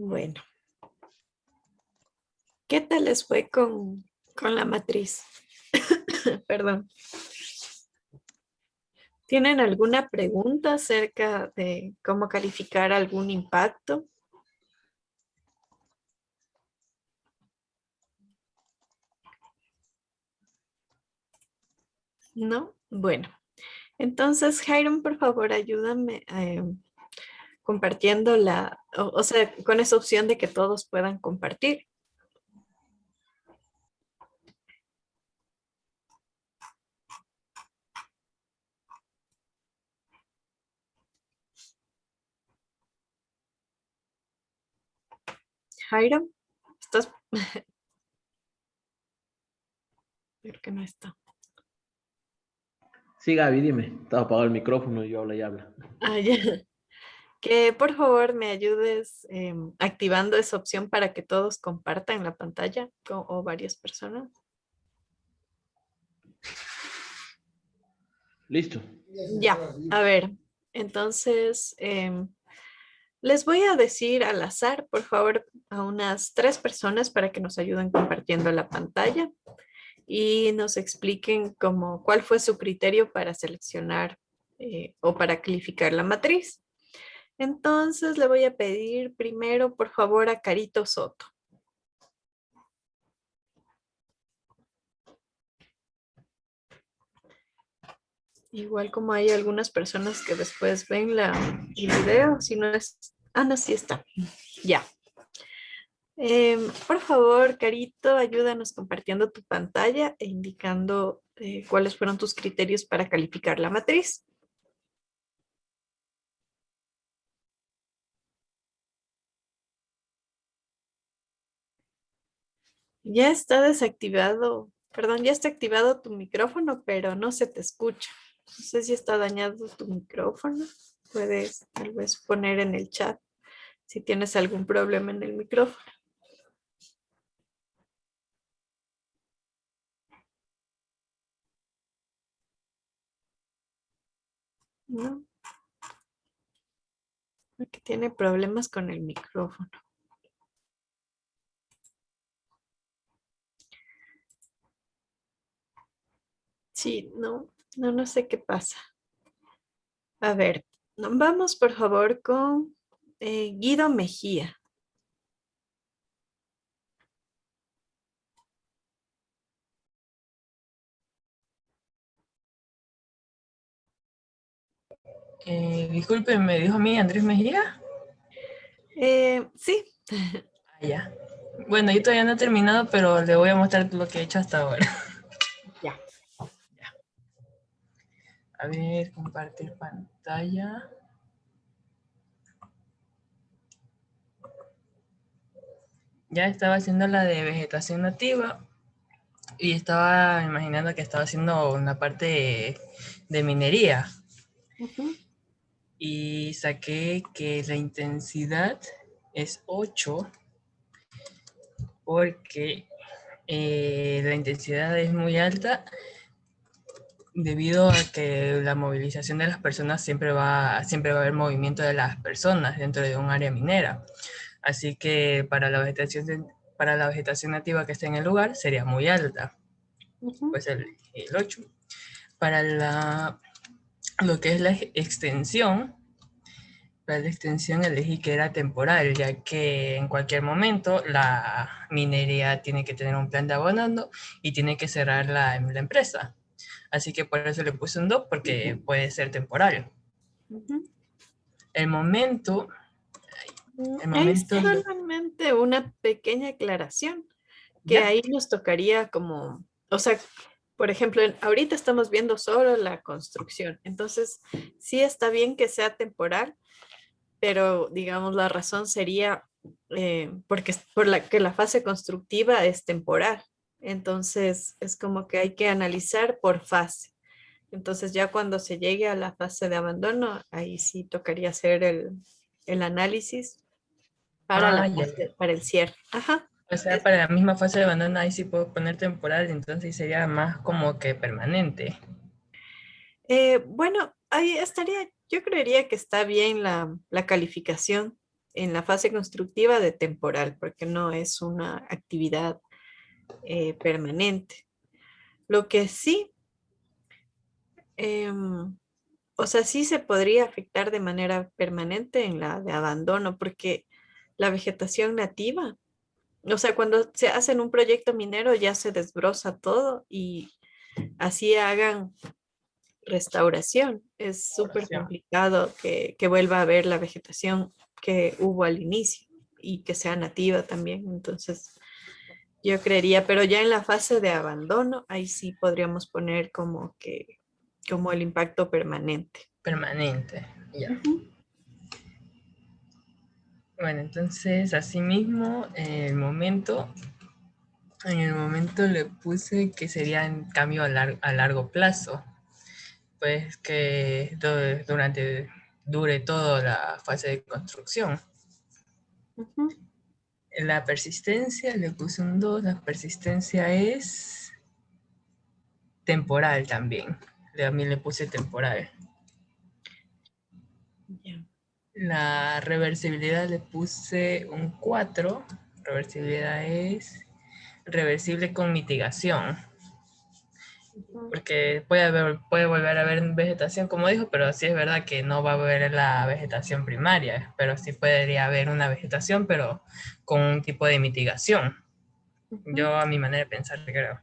Bueno, ¿qué tal les fue con la matriz? Perdón. ¿Tienen alguna pregunta acerca de cómo calificar algún impacto? ¿No? Bueno, entonces, Jairon, por favor, ayúdame compartiendo o sea, con esa opción de que todos puedan compartir. Jairon, ¿estás? Creo que no está. Sí, Gaby, dime. Estaba apagado el micrófono y yo habla y habla. Ah, ya. Que por favor me ayudes activando esa opción para que todos compartan la pantalla o varias personas. Listo. Ya, a ver, entonces les voy a decir al azar, por favor, a unas 3 personas para que nos ayuden compartiendo la pantalla y nos expliquen cuál fue su criterio para seleccionar o para calificar la matriz. Entonces le voy a pedir primero, por favor, a Carito Soto. Igual como hay algunas personas que después ven el video, si no es... Ah, no, sí está. Ya. Por favor, Carito, ayúdanos compartiendo tu pantalla e indicando cuáles fueron tus criterios para calificar la matriz. Ya está desactivado, perdón, ya está activado tu micrófono, pero no se te escucha. No sé si está dañado tu micrófono. Puedes tal vez poner en el chat si tienes algún problema en el micrófono. ¿No? Porque tiene problemas con el micrófono. Sí, no sé qué pasa. A ver, vamos por favor con Guido Mejía. Disculpe, ¿me dijo a mí Andrés Mejía? Sí, Ah, ya. Bueno, yo todavía no he terminado, pero le voy a mostrar lo que he hecho hasta ahora. ya. A ver, compartir pantalla. Ya estaba haciendo la de vegetación nativa y estaba imaginando que estaba haciendo una parte de minería. Ujú. Y saqué que la intensidad es 8 porque la intensidad es muy alta debido a que la movilización de las personas siempre va a haber movimiento de las personas dentro de un área minera. Así que para la vegetación nativa que está en el lugar sería muy alta, Ujú. pues el 8. Para lo que es la extensión, para la extensión elegí que era temporal, ya que en cualquier momento la minería tiene que tener un plan de abonando y tiene que cerrar la empresa. Así que por eso le puse un 2 porque puede ser temporal. Ujú. El momento, el Hay momento, solamente una pequeña aclaración que ya, ahí nos tocaría o sea, por ejemplo, ahorita estamos viendo solo la construcción, entonces sí está bien que sea temporal, pero digamos la razón sería porque por la que la fase constructiva es temporal, entonces es como que hay que analizar por fase. Entonces ya cuando se llegue a la fase de abandono, ahí sí tocaría hacer el análisis para ya. para el cierre. Ajá. O sea, para la misma fase de abandono ahí sí puedo poner temporal, entonces sería más como que permanente. Bueno, ahí estaría, yo creería que está bien la calificación. en la fase constructiva de temporal, porque no es una actividad permanente. Lo que sí, o sea, sí se podría afectar de manera permanente en la de abandono, porque la vegetación nativa, o sea, cuando se hace en un proyecto minero ya se desbroza todo y así hagan restauración. Es súper Restauración. complicado que vuelva a ver la vegetación que hubo al inicio y que sea nativa también. Entonces, yo creería, pero ya en la fase de abandono, ahí sí podríamos poner como que, como el impacto permanente. Permanente, ya. Ujú. Bueno, entonces, asimismo, en el momento le puse que sería en cambio a largo plazo, pues que dure toda la fase de construcción. Ujú. La persistencia le puse un 2, la persistencia es temporal también. También le puse temporal. Ya. La reversibilidad le puse un 4. Reversibilidad es reversible con mitigación. Ujú. Porque puede volver a haber vegetación, como dijo, pero sí es verdad que no va a haber la vegetación primaria, pero sí podría haber una vegetación, pero con un tipo de mitigación. Ujú. Yo a mi manera de pensar creo.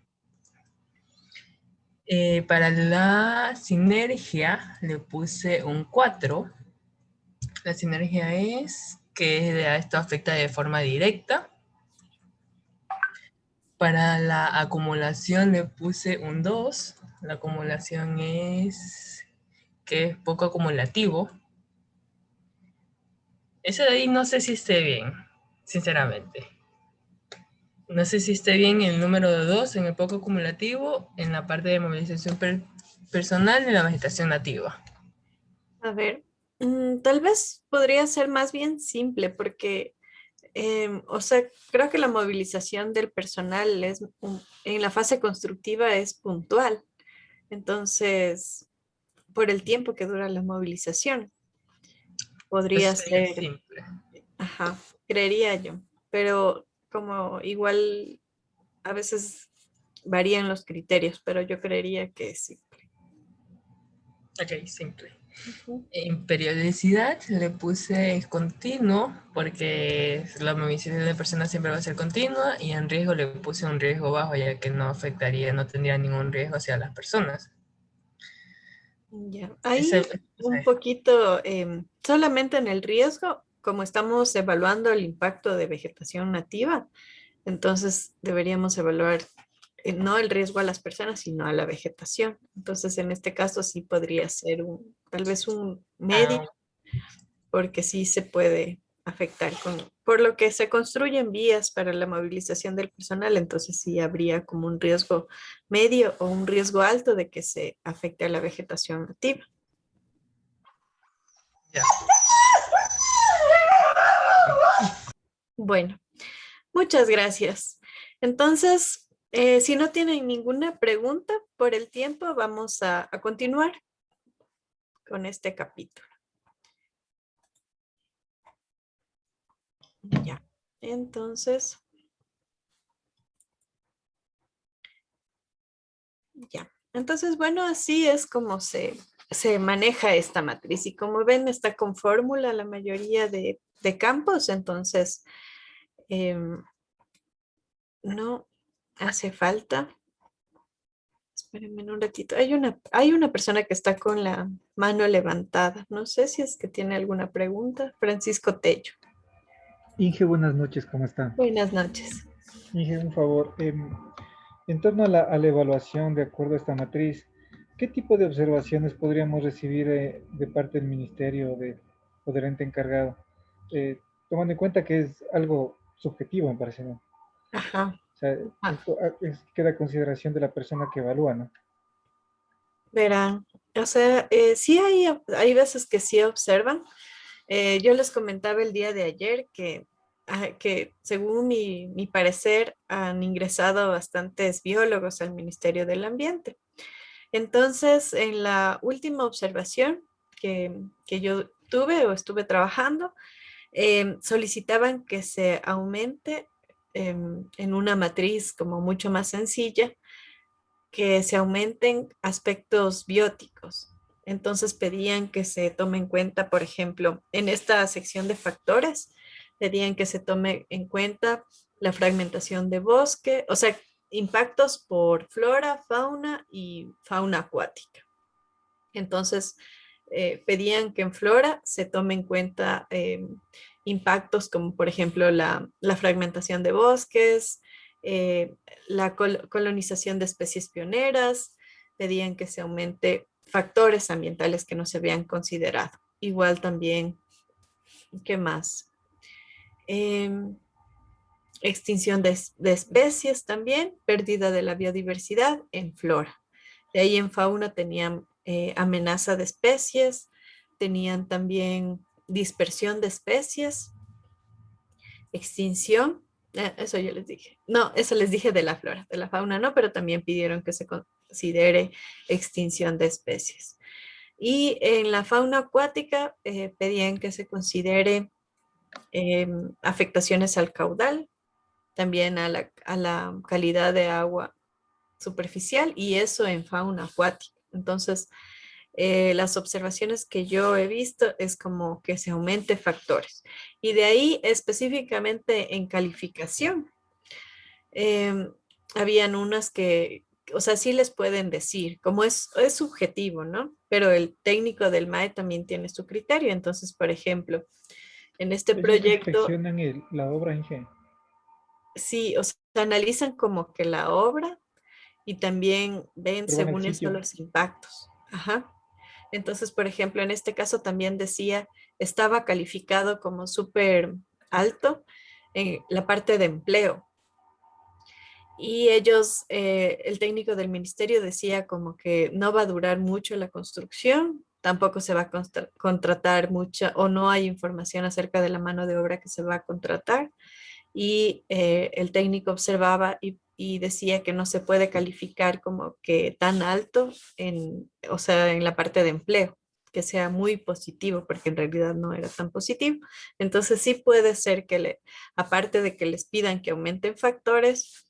Para la sinergia le puse un 4. La sinergia es que esto afecta de forma directa. Para la acumulación le puse un 2. La acumulación es que es poco acumulativo. Ese de ahí no sé si esté bien, sinceramente. No sé si esté bien el número de 2 en el poco acumulativo, en la parte de movilización personal y la vegetación nativa. A ver, tal vez podría ser más bien simple porque, o sea, creo que la movilización del personal en la fase constructiva es puntual. Entonces, por el tiempo que dura la movilización, Eso podría sería ser, simple. ajá, creería yo. Pero como igual a veces varían los criterios, pero yo creería que sí. Ok, simple. Ujú. En periodicidad le puse continuo porque la movilización de personas siempre va a ser continua y en riesgo le puse un riesgo bajo ya que no afectaría, no tendría ningún riesgo hacia las personas. Ya. Ese, Ahí un poquito, solamente en el riesgo, como estamos evaluando el impacto de vegetación nativa, entonces deberíamos evaluar no el riesgo a las personas, sino a la vegetación. Entonces, en este caso sí podría ser tal vez un medio, ah, porque sí se puede afectar por lo que se construyen vías para la movilización del personal, entonces sí habría como un riesgo medio o un riesgo alto de que se afecte a la vegetación nativa. ya. Bueno, muchas gracias. Entonces, si no tienen ninguna pregunta por el tiempo, vamos a continuar con este capítulo. Ya. Entonces, ya. Entonces, bueno, así es como se maneja esta matriz. Y como ven, está con fórmula la mayoría de campos, entonces no hace falta. Espérenme un ratito. Hay una persona que está con la mano levantada. No sé si es que tiene alguna pregunta. Francisco Tello. Inge, buenas noches, ¿cómo está? Buenas noches. Inge, un favor, en torno a la evaluación de acuerdo a esta matriz, ¿qué tipo de observaciones podríamos recibir de parte del ministerio o del ente encargado? Tomando en cuenta que es algo subjetivo, me parece, ¿no? Ajá. O sea, Ah, esto queda a consideración de la persona que evalúa, ¿no? verán. O sea, sí hay veces que sí observan. Yo les comentaba el día de ayer que según mi parecer han ingresado bastantes biólogos al Ministerio del Ambiente. Entonces, en la última observación que yo tuve o estuve trabajando, solicitaban que se aumente en una matriz como mucho más sencilla, que se aumenten aspectos bióticos. Entonces pedían que se tome en cuenta, por ejemplo, en esta sección de factores, pedían que se tome en cuenta la fragmentación de bosque, o sea, impactos por flora, fauna y fauna acuática. Entonces, pedían que en flora se tome en cuenta impactos como, por ejemplo, la fragmentación de bosques, la colonización de especies pioneras, pedían que se aumente factores ambientales que no se habían considerado. Igual también, ¿qué más? Extinción de especies también, pérdida de la biodiversidad en flora. De ahí en fauna tenían amenaza de especies, tenían también dispersión de especies, extinción, eso yo les dije. No, eso les dije de la flora, de la fauna no, pero también pidieron que se considere extinción de especies. Y en la fauna acuática pedían que se considere afectaciones al caudal, también a la calidad de agua superficial y eso en fauna acuática. Entonces, las observaciones que yo he visto es como que se aumente factores. Y de ahí específicamente en calificación, habían unas que, o sea, sí les pueden decir, como es subjetivo, ¿no? Pero el técnico del MAE también tiene su criterio. Entonces, por ejemplo, en este Ellos proyecto, inspeccionan la obra, Inge. sí, o sea, analizan como que la obra y también ven Pero van al según eso sitio. los impactos. Ajá. Entonces, por ejemplo, en este caso también decía, estaba calificado como súper alto en la parte de empleo. Y ellos, el técnico del ministerio decía como que no va a durar mucho la construcción, tampoco se va a contratar mucha o no hay información acerca de la mano de obra que se va a contratar. Y el técnico observaba y decía que no se puede calificar como que tan alto o sea, en la parte de empleo, que sea muy positivo, porque en realidad no era tan positivo. Entonces sí puede ser que aparte de que les pidan que aumenten factores,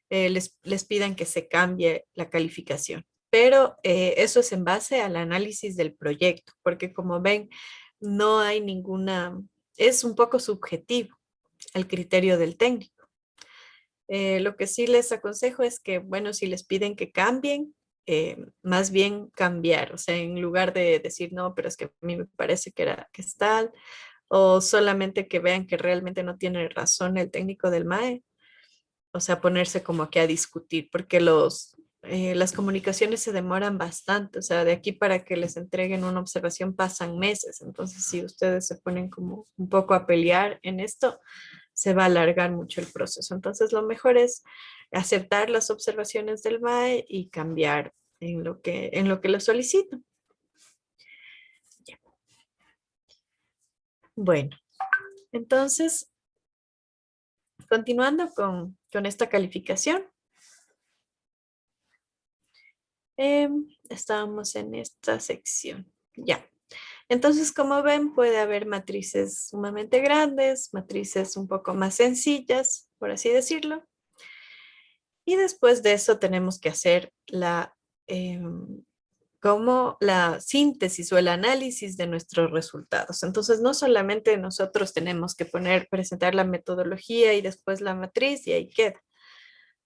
les pidan que se cambie la calificación. Pero eso es en base al análisis del proyecto, porque como ven, no hay ninguna, es un poco subjetivo al criterio del técnico. Lo que sí les aconsejo es que, bueno, si les piden que cambien, más bien cambiar, o sea, en lugar de decir, no, pero es que a mí me parece que es tal, o solamente que vean que realmente no tiene razón el técnico del MAE, o sea, ponerse como que a discutir, porque las comunicaciones se demoran bastante, o sea, de aquí para que les entreguen una observación pasan meses, entonces si ustedes se ponen como un poco a pelear en esto, se va a alargar mucho el proceso. Entonces, lo mejor es aceptar las observaciones del MAE y cambiar en lo que lo solicito. Ya. Bueno, entonces, continuando con esta calificación, estábamos en esta sección. Ya. Entonces, como ven, puede haber matrices sumamente grandes, matrices un poco más sencillas, por así decirlo. Y después de eso tenemos que hacer como la síntesis o el análisis de nuestros resultados. Entonces, no solamente nosotros tenemos que presentar la metodología y después la matriz y ahí queda.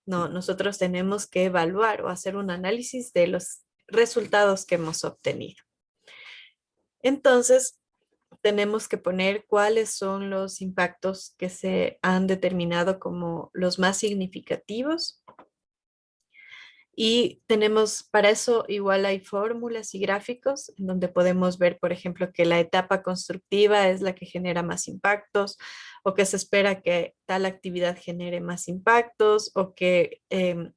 No, nosotros tenemos que evaluar o hacer un análisis de los resultados que hemos obtenido. Entonces, tenemos que poner cuáles son los impactos que se han determinado como los más significativos. Y tenemos, para eso igual hay fórmulas y gráficos en donde podemos ver, por ejemplo, que la etapa constructiva es la que genera más impactos o que se espera que tal actividad genere más impactos o que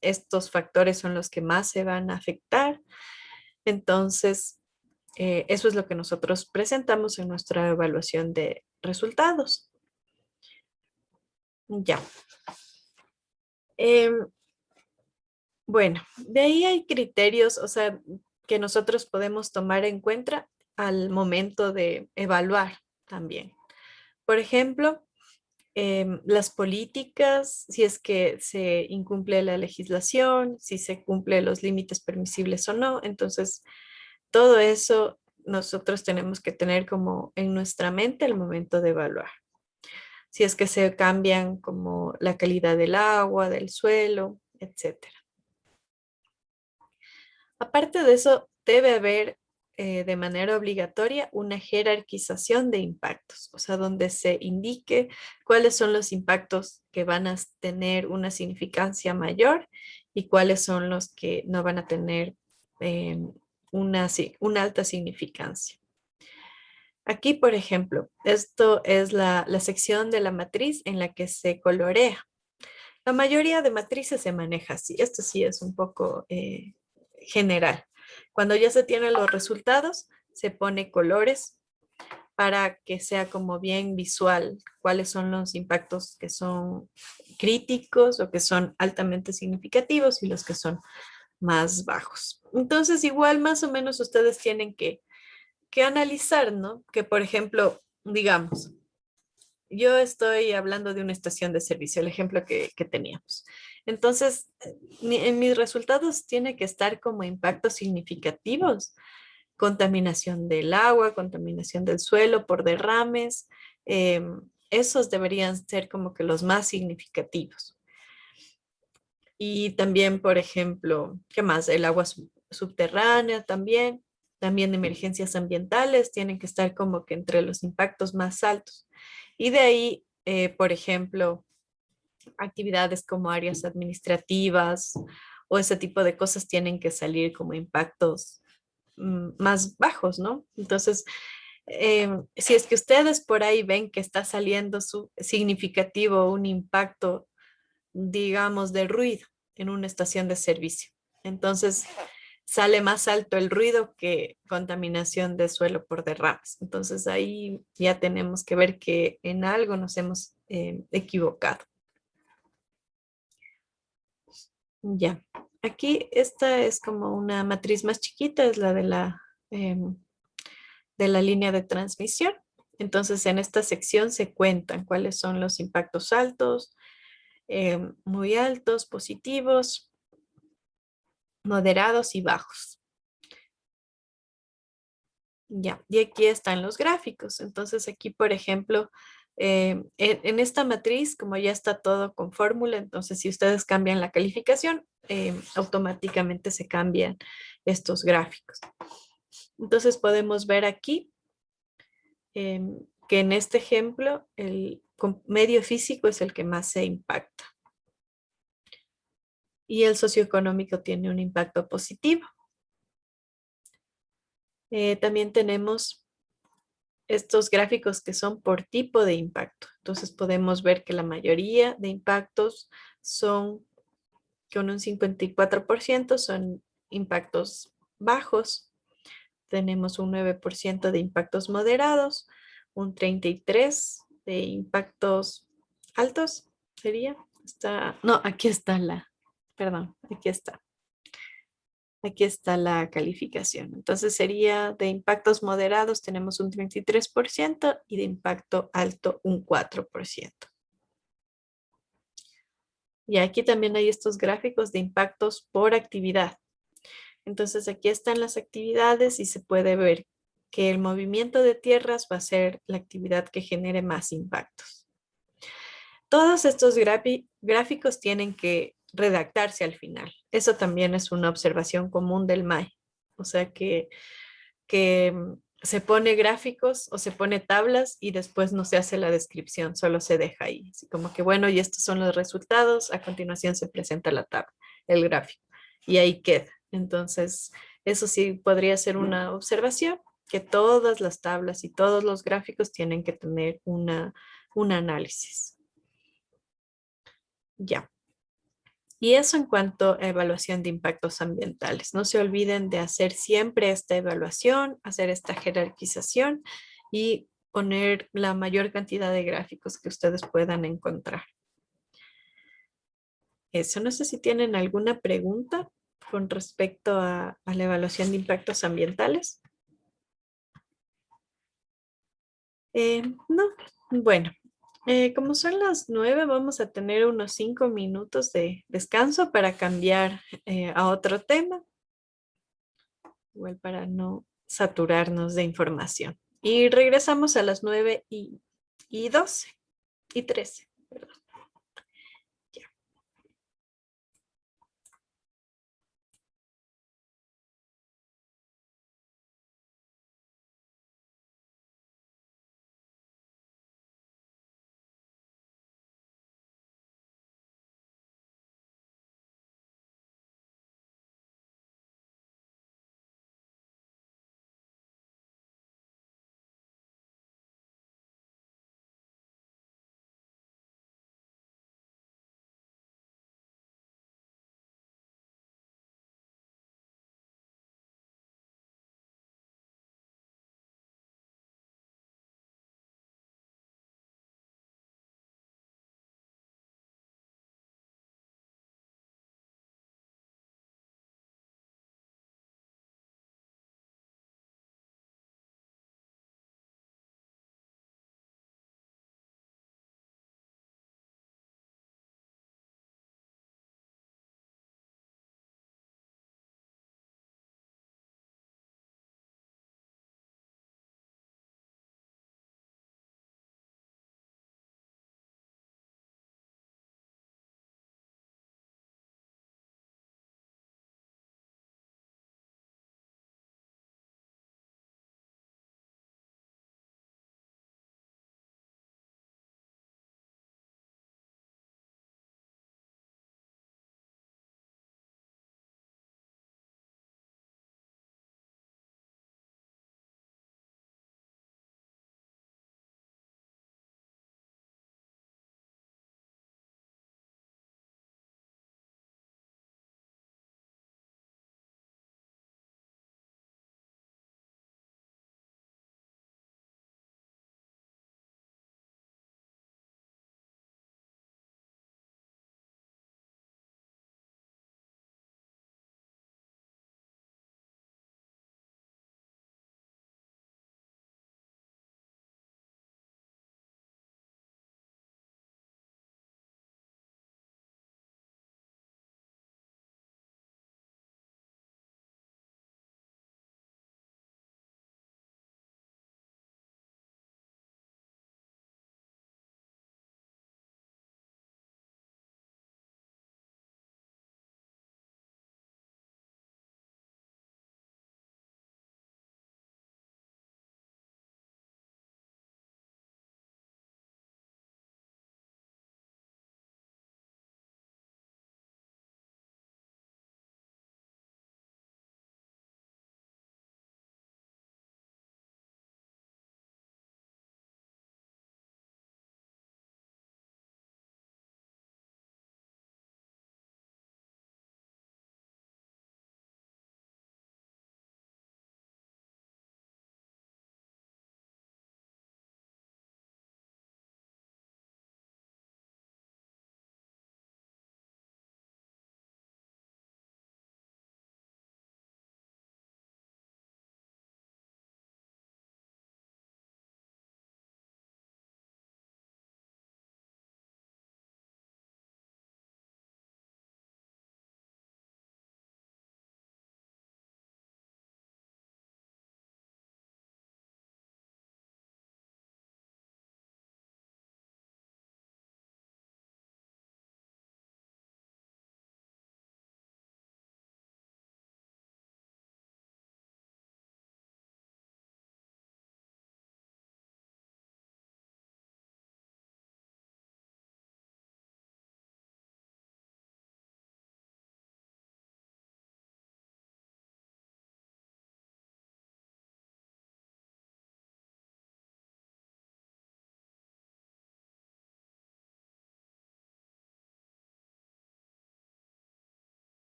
estos factores son los que más se van a afectar. Entonces, eso es lo que nosotros presentamos en nuestra evaluación de resultados. Ya. Bueno, de ahí hay criterios, o sea, que nosotros podemos tomar en cuenta al momento de evaluar también. Por ejemplo, las políticas, si es que se incumple la legislación, si se cumplen los límites permisibles o no. Entonces, todo eso nosotros tenemos que tener como en nuestra mente al momento de evaluar. Si es que se cambian como la calidad del agua, del suelo, etcétera. Aparte de eso, debe haber de manera obligatoria una jerarquización de impactos, o sea, donde se indique cuáles son los impactos que van a tener una significancia mayor y cuáles son los que no van a tener una alta significancia. Aquí, por ejemplo, esto es la sección de la matriz en la que se colorea. La mayoría de matrices se maneja así. Esto sí es un poco general. Cuando ya se tienen los resultados, se pone colores para que sea como bien visual cuáles son los impactos que son críticos o que son altamente significativos y los que son más bajos. Entonces, igual más o menos ustedes tienen que analizar, ¿no? Que, por ejemplo, digamos, yo estoy hablando de una estación de servicio, el ejemplo que teníamos. Entonces, en mis resultados tiene que estar como impactos significativos. Contaminación del agua, contaminación del suelo por derrames. Esos deberían ser como que los más significativos. Y también, por ejemplo, ¿qué más? El agua subterránea también. También emergencias ambientales tienen que estar como que entre los impactos más altos. Y de ahí, por ejemplo, actividades como áreas administrativas o ese tipo de cosas tienen que salir como impactos más bajos, ¿no? Entonces, si es que ustedes por ahí ven que está saliendo significativo un impacto, digamos, de ruido en una estación de servicio, entonces sale más alto el ruido que contaminación de suelo por derrames. Entonces ahí ya tenemos que ver que en algo nos hemos equivocado. Ya, aquí esta es como una matriz más chiquita, es la de la línea de transmisión. Entonces en esta sección se cuentan cuáles son los impactos altos, muy altos, positivos, moderados y bajos. Ya, y aquí están los gráficos. Entonces aquí, por ejemplo, en esta matriz, como ya está todo con fórmula, entonces si ustedes cambian la calificación, automáticamente se cambian estos gráficos. Entonces podemos ver aquí que en este ejemplo el medio físico es el que más se impacta. Y el socioeconómico tiene un impacto positivo. También tenemos estos gráficos que son por tipo de impacto. Entonces podemos ver que la mayoría de impactos son, con un 54% son impactos bajos. Tenemos un 9% de impactos moderados, un 33% de impactos altos, sería. No, aquí está perdón, aquí está. Aquí está la calificación. Entonces sería de impactos moderados tenemos un 33% y de impacto alto un 4%. Y aquí también hay estos gráficos de impactos por actividad. Entonces aquí están las actividades y se puede ver que el movimiento de tierras va a ser la actividad que genere más impactos. Todos estos gráficos tienen que redactarse al final. Eso también es una observación común del MAE. O sea que se pone gráficos o se pone tablas y después no se hace la descripción, solo se deja ahí. Así como que bueno, y estos son los resultados, a continuación se presenta la tabla, el gráfico, y ahí queda. Entonces, eso sí podría ser una observación, que todas las tablas y todos los gráficos tienen que tener un análisis. Ya. Y eso en cuanto a evaluación de impactos ambientales. No se olviden de hacer siempre esta evaluación, hacer esta jerarquización y poner la mayor cantidad de gráficos que ustedes puedan encontrar. Eso, no sé si tienen alguna pregunta con respecto a la evaluación de impactos ambientales. No, bueno, como son las 9, vamos a tener unos 5 minutos de descanso para cambiar a otro tema, igual para no saturarnos de información. Y regresamos a las 9:12 y 13. Perdón.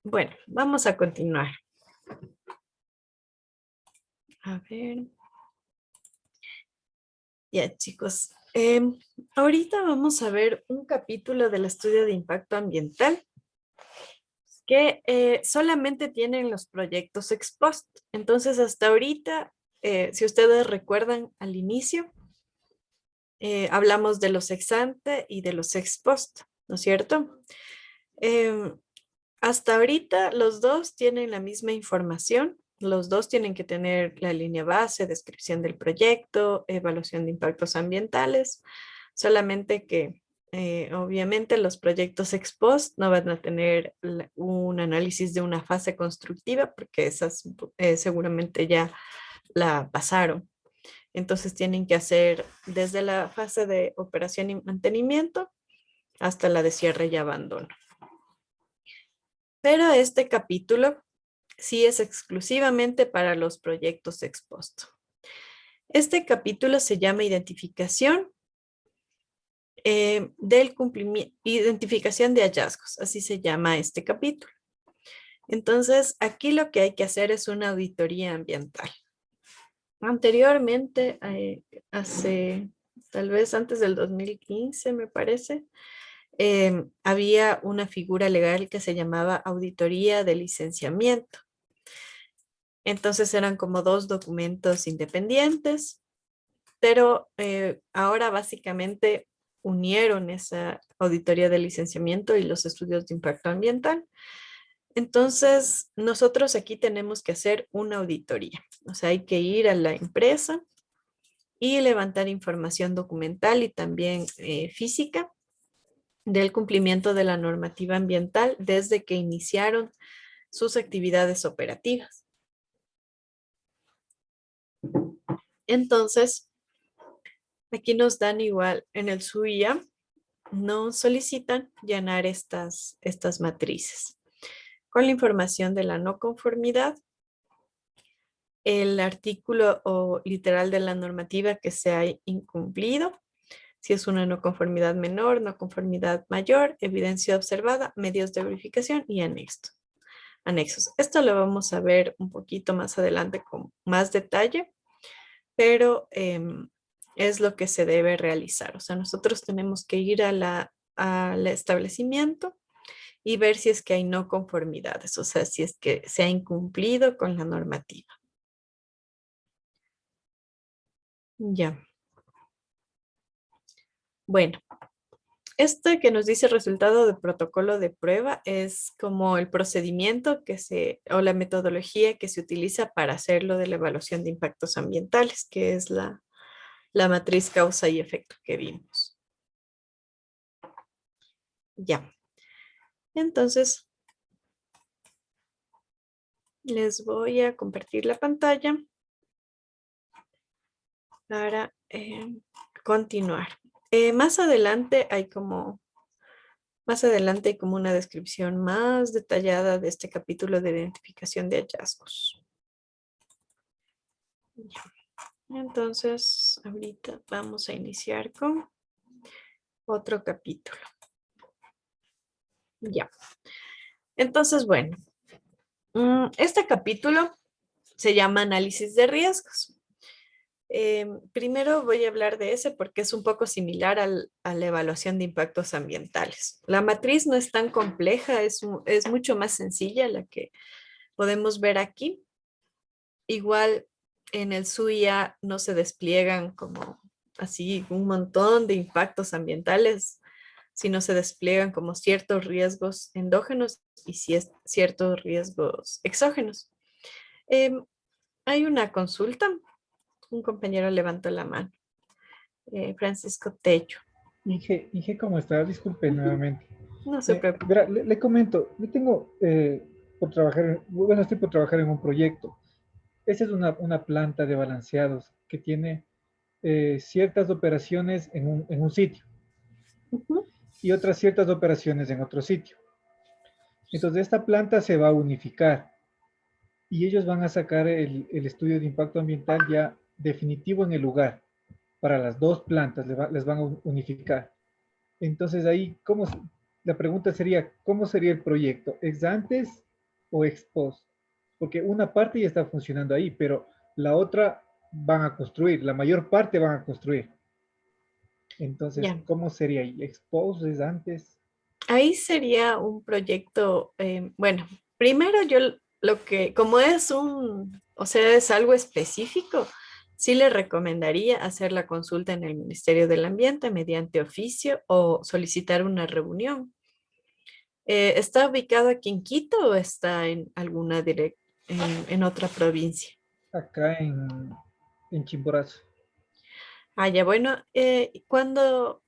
Bueno, vamos a continuar. A ver. Ya, chicos. Ahorita vamos a ver un capítulo del estudio de impacto ambiental que solamente tienen los proyectos ex post. Entonces, hasta ahorita, si ustedes recuerdan al inicio, hablamos de los ex ante y de los ex post, ¿no es cierto? Hasta ahorita los dos tienen la misma información. Los dos tienen que tener la línea base, descripción del proyecto, evaluación de impactos ambientales, solamente que obviamente los proyectos ex post no van a tener un análisis de una fase constructiva porque esas seguramente ya la pasaron. Entonces tienen que hacer desde la fase de operación y mantenimiento hasta la de cierre y abandono. Pero este capítulo sí es exclusivamente para los proyectos ex post. Este capítulo se llama identificación del cumplimiento, identificación de hallazgos, así se llama este capítulo. Entonces, aquí lo que hay que hacer es una auditoría ambiental. Anteriormente, hace tal vez antes del 2015, me parece, había una figura legal que se llamaba auditoría de licenciamiento. Entonces eran como dos documentos independientes, pero ahora básicamente unieron esa auditoría de licenciamiento y los estudios de impacto ambiental. Entonces, nosotros aquí tenemos que hacer una auditoría. O sea, hay que ir a la empresa y levantar información documental y también física del cumplimiento de la normativa ambiental desde que iniciaron sus actividades operativas. Entonces, aquí nos dan igual en el SUIA, nos solicitan llenar estas matrices con la información de la no conformidad, el artículo o literal de la normativa que se ha incumplido, si es una no conformidad menor, no conformidad mayor, evidencia observada, medios de verificación y anexos. Esto lo vamos a ver un poquito más adelante con más detalle, pero es lo que se debe realizar. O sea, nosotros tenemos que ir al establecimiento y ver si es que hay no conformidades, o sea, si es que se ha incumplido con la normativa. Ya. Bueno, este que nos dice resultado de protocolo de prueba es como el procedimiento o la metodología que se utiliza para hacerlo de la evaluación de impactos ambientales, que es la matriz causa y efecto que vimos. Ya. Entonces, les voy a compartir la pantalla para continuar. Más adelante hay como una descripción más detallada de este capítulo de identificación de hallazgos. Ya. Entonces, ahorita vamos a iniciar con otro capítulo. Ya. Entonces, bueno, este capítulo se llama análisis de riesgos. Primero voy a hablar de ese porque es un poco similar a la evaluación de impactos ambientales. La matriz no es tan compleja, es mucho más sencilla la que podemos ver aquí. Igual en el SUIA no se despliegan como así un montón de impactos ambientales, sino se despliegan como ciertos riesgos endógenos y ciertos riesgos exógenos. Hay una consulta. Un compañero levantó la mano. Francisco Tello. Inge, ¿cómo está? Disculpe nuevamente. No se preocupe. Verá, le comento, yo tengo estoy por trabajar en un proyecto. Esa es una planta de balanceados que tiene ciertas operaciones en un sitio y otras ciertas operaciones en otro sitio. Entonces, esta planta se va a unificar y ellos van a sacar el estudio de impacto ambiental ya definitivo en el lugar. Para las dos plantas les van a unificar. Entonces ahí, la pregunta sería, ¿cómo sería el proyecto? ¿Ex antes o ex post? Porque una parte ya está funcionando ahí, pero la otra van a construir, la mayor parte van a construir. Entonces, Ya. ¿cómo sería ahí? ¿Ex post es antes? Ahí sería un proyecto, bueno, primero yo lo que, como es o sea, es algo específico, sí le recomendaría hacer la consulta en el Ministerio del Ambiente mediante oficio o solicitar una reunión. ¿Está ubicado aquí en Quito o está en alguna en otra provincia? Acá en Chimborazo. Ah, ya, bueno, cuando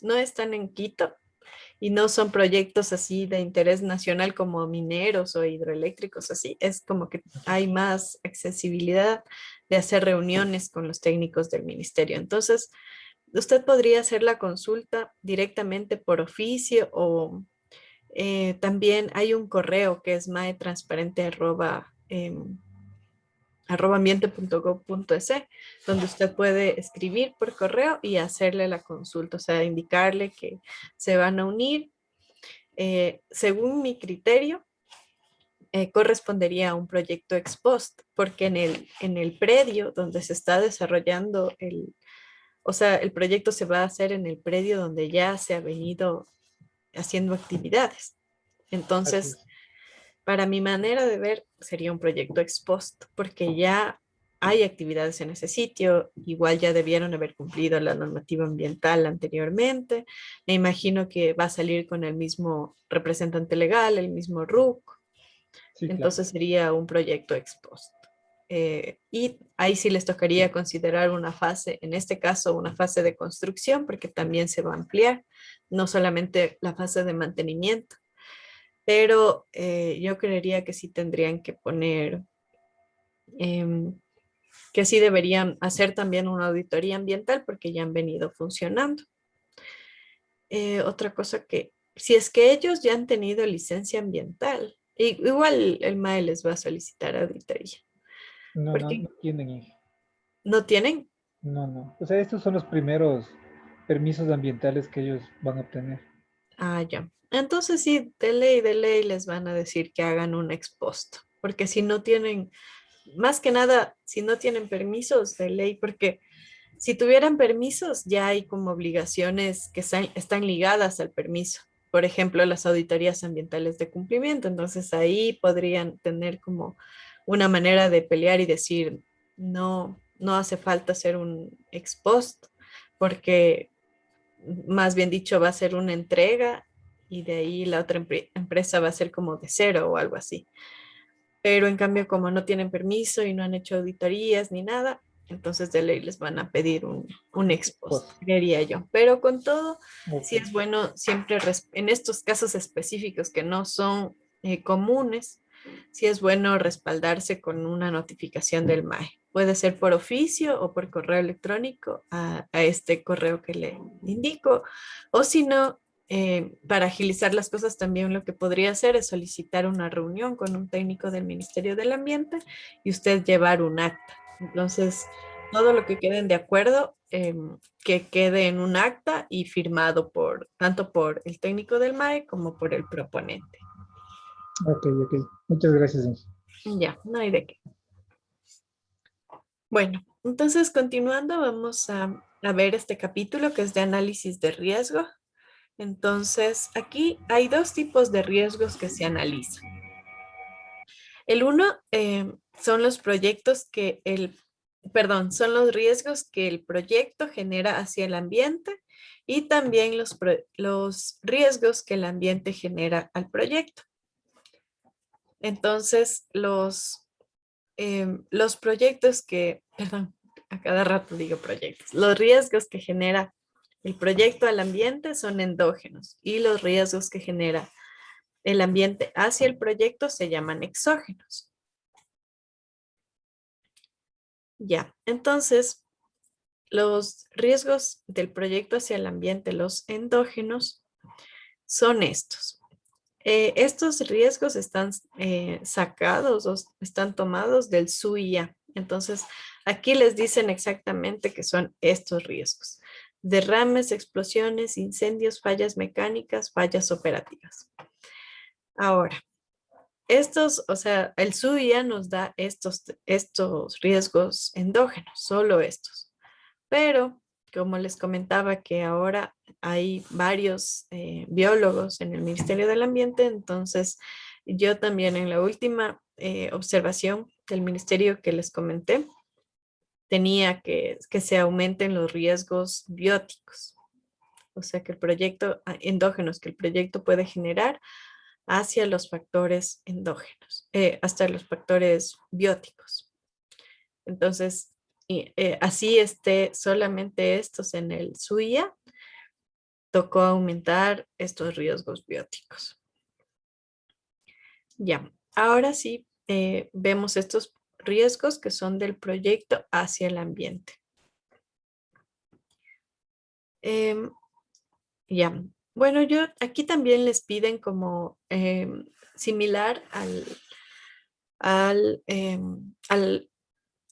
no están en Quito, y no son proyectos así de interés nacional como mineros o hidroeléctricos así, es como que hay más accesibilidad de hacer reuniones con los técnicos del ministerio. Entonces, usted podría hacer la consulta directamente por oficio o también hay un correo que es maetransparente@ambiente.gov.es, donde usted puede escribir por correo y hacerle la consulta, o sea, indicarle que se van a unir. Según mi criterio, correspondería a un proyecto ex post, porque en el predio donde se está desarrollando o sea, el proyecto se va a hacer en el predio donde ya se ha venido haciendo actividades. Así Entonces, es. para mi manera de ver, sería un proyecto ex post, porque ya hay actividades en ese sitio, igual ya debieron haber cumplido la normativa ambiental anteriormente. Me imagino que va a salir con el mismo representante legal, el mismo RUC, Sí, claro. entonces sería un proyecto ex post. Y ahí sí les tocaría considerar una fase, en este caso una fase de construcción, porque también se va a ampliar, no solamente la fase de mantenimiento, pero yo creería que sí tendrían que poner, em, que sí deberían hacer también una auditoría ambiental porque ya han venido funcionando. Otra cosa que, si es que ellos ya han tenido licencia ambiental, igual el MAE les va a solicitar auditoría, No, no, porque no tienen, hija. no tienen. No, no. O sea, estos son los primeros permisos ambientales que ellos van a obtener. Ah, ya. Entonces sí, de ley les van a decir que hagan un ex post, porque si no tienen, más que nada, si no tienen permisos de ley, porque si tuvieran permisos, ya hay como obligaciones que están ligadas al permiso. Por ejemplo, las auditorías ambientales de cumplimiento. Entonces ahí podrían tener como una manera de pelear y decir, no, no hace falta hacer un ex post, porque más bien dicho va a ser una entrega y de ahí la otra empresa va a ser como de cero o algo así. Pero en cambio, como no tienen permiso y no han hecho auditorías ni nada, entonces de ley les van a pedir un ex post, Pues, creería yo. Pero con todo, ok. sí es bueno siempre, en estos casos específicos que no son comunes, sí es bueno respaldarse con una notificación del MAE. Puede ser por oficio o por correo electrónico a este correo que le indico, o si no, para agilizar las cosas también lo que podría hacer es solicitar una reunión con un técnico del Ministerio del Ambiente y usted llevar un acta. Entonces, todo lo que queden de acuerdo, que quede en un acta y firmado tanto por el técnico del MAE como por el proponente. Ok, ok. Muchas gracias, Angie. Ya, no hay de qué. Bueno, entonces continuando, vamos a ver este capítulo que es de análisis de riesgo. Entonces, aquí hay dos tipos de riesgos que se analizan. El uno son los proyectos perdón, son los riesgos que el proyecto genera hacia el ambiente y también los riesgos que el ambiente genera al proyecto. Entonces, los proyectos perdón, a cada rato digo proyectos, los riesgos que genera el proyecto al ambiente son endógenos y los riesgos que genera el ambiente hacia el proyecto se llaman exógenos. Ya, entonces, los riesgos del proyecto hacia el ambiente, los endógenos, son estos. Estos riesgos están sacados o están tomados del SUIA. Entonces, aquí les dicen exactamente que son estos riesgos. Derrames, explosiones, incendios, fallas mecánicas, fallas operativas. Ahora, estos, o sea, el SUIA nos da estos riesgos endógenos, solo estos. Pero, como les comentaba que ahora hay varios biólogos en el Ministerio del Ambiente, entonces yo también en la última observación del ministerio que les comenté, tenía que se aumenten los riesgos bióticos, o sea que el proyecto endógenos que el proyecto puede generar hacia los factores endógenos, hasta los factores bióticos. Entonces, así esté solamente estos en el SUIA, tocó aumentar estos riesgos bióticos. Ya, ahora sí vemos estos riesgos que son del proyecto hacia el ambiente. Ya, bueno, yo aquí también les piden como similar a la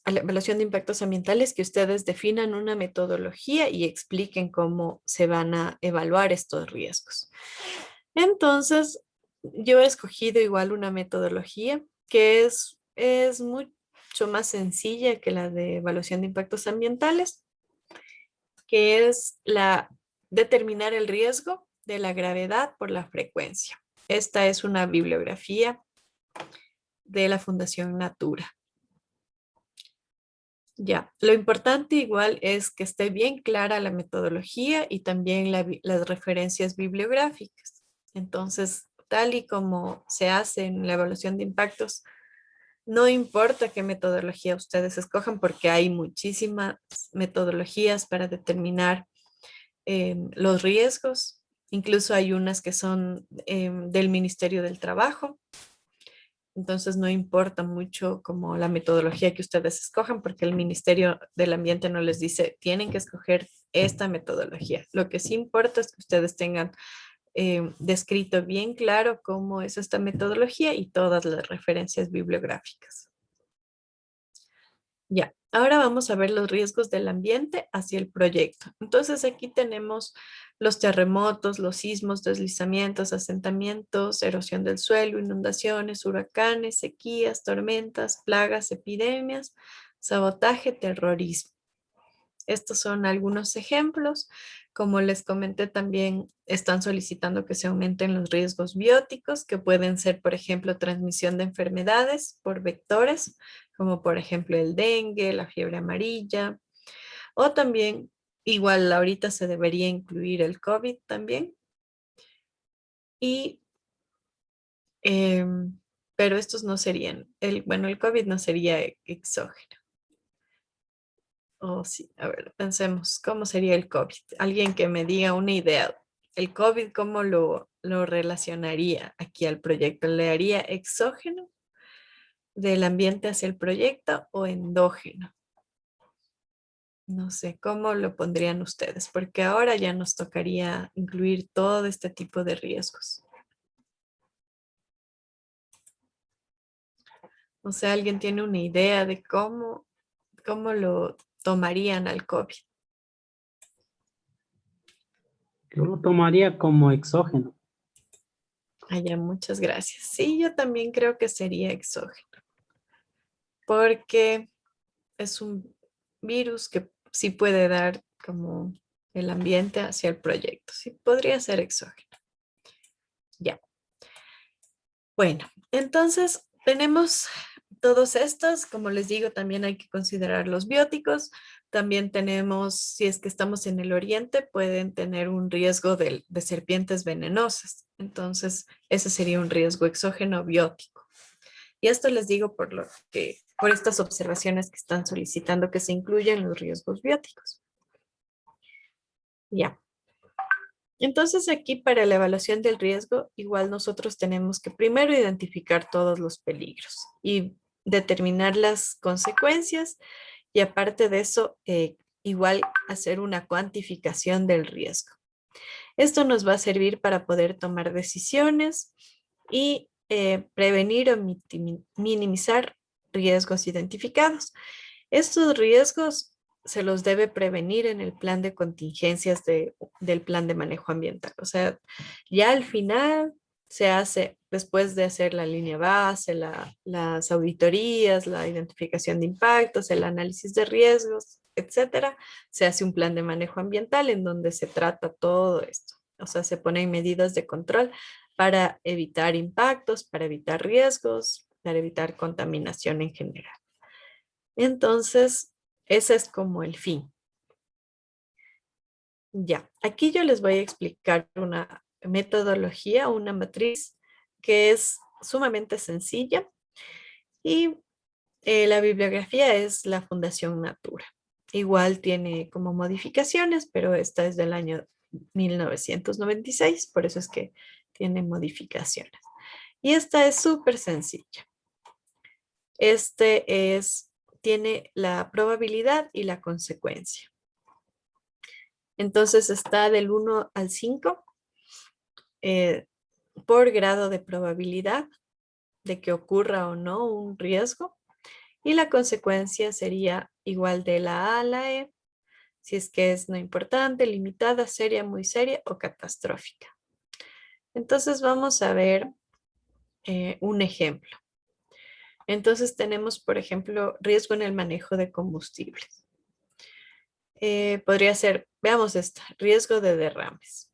evaluación de impactos ambientales, que ustedes definan una metodología y expliquen cómo se van a evaluar estos riesgos. Entonces, yo he escogido igual una metodología que es mucho más sencilla que la de evaluación de impactos ambientales, que es la determinar el riesgo de la gravedad por la frecuencia. Esta es una bibliografía de la Fundación Natura. Ya, lo importante igual es que esté bien clara la metodología y también las referencias bibliográficas. Entonces, tal y como se hace en la evaluación de impactos, no importa qué metodología ustedes escojan, porque hay muchísimas metodologías para determinar los riesgos. Incluso hay unas que son del Ministerio del Trabajo. Entonces no importa mucho como la metodología que ustedes escojan, porque el Ministerio del Ambiente no les dice, tienen que escoger esta metodología. Lo que sí importa es que ustedes tengan descrito bien claro cómo es esta metodología y todas las referencias bibliográficas. Ya, ahora vamos a ver los riesgos del ambiente hacia el proyecto. Entonces aquí tenemos los terremotos, los sismos, deslizamientos, asentamientos, erosión del suelo, inundaciones, huracanes, sequías, tormentas, plagas, epidemias, sabotaje, terrorismo. Estos son algunos ejemplos. Como les comenté, también están solicitando que se aumenten los riesgos bióticos, que pueden ser, por ejemplo, transmisión de enfermedades por vectores, como por ejemplo el dengue, la fiebre amarilla, o también, igual ahorita se debería incluir el COVID también. Y, pero estos no serían, bueno, el COVID no sería exógeno. Oh, sí, a ver, pensemos, ¿cómo sería el COVID? Alguien que me diga una idea. ¿El COVID cómo lo relacionaría aquí al proyecto? ¿Le haría exógeno del ambiente hacia el proyecto o endógeno? No sé, ¿cómo lo pondrían ustedes? Porque ahora ya nos tocaría incluir todo este tipo de riesgos. O sea, ¿alguien tiene una idea de cómo lo tomarían al COVID? Yo lo tomaría como exógeno. Ya, muchas gracias. Sí, yo también creo que sería exógeno, porque es un virus que sí puede dar como el ambiente hacia el proyecto. Sí, podría ser exógeno. Ya. Bueno, entonces tenemos todos estos. Como les digo, también hay que considerar los bióticos. También tenemos, si es que estamos en el oriente, pueden tener un riesgo de serpientes venenosas. Entonces, ese sería un riesgo exógeno biótico. Y esto les digo por estas observaciones que están solicitando que se incluyan los riesgos bióticos. Ya. Entonces aquí para la evaluación del riesgo, igual nosotros tenemos que primero identificar todos los peligros y determinar las consecuencias, y aparte de eso, igual hacer una cuantificación del riesgo. Esto nos va a servir para poder tomar decisiones y prevenir o minimizar riesgos identificados. Estos riesgos se los debe prevenir en el plan de contingencias del plan de manejo ambiental. O sea, ya al final se hace después de hacer la línea base, las auditorías, la identificación de impactos, el análisis de riesgos, etcétera. Se hace un plan de manejo ambiental en donde se trata todo esto. O sea, se ponen medidas de control para evitar impactos, para evitar riesgos, para evitar contaminación en general. Entonces, ese es como el fin. Ya, aquí yo les voy a explicar una metodología, una matriz que es sumamente sencilla y la bibliografía es la Fundación Natura. Igual tiene como modificaciones, pero esta es del año 1996, por eso es que tiene modificaciones. Y esta es súper sencilla. Tiene la probabilidad y la consecuencia. Entonces está del 1 al 5 por grado de probabilidad de que ocurra o no un riesgo. Y la consecuencia sería igual de la A a la E, si es que es no importante, limitada, seria, muy seria o catastrófica. Entonces vamos a ver un ejemplo. Entonces tenemos, por ejemplo, riesgo en el manejo de combustibles. Podría ser, veamos esta, riesgo de derrames.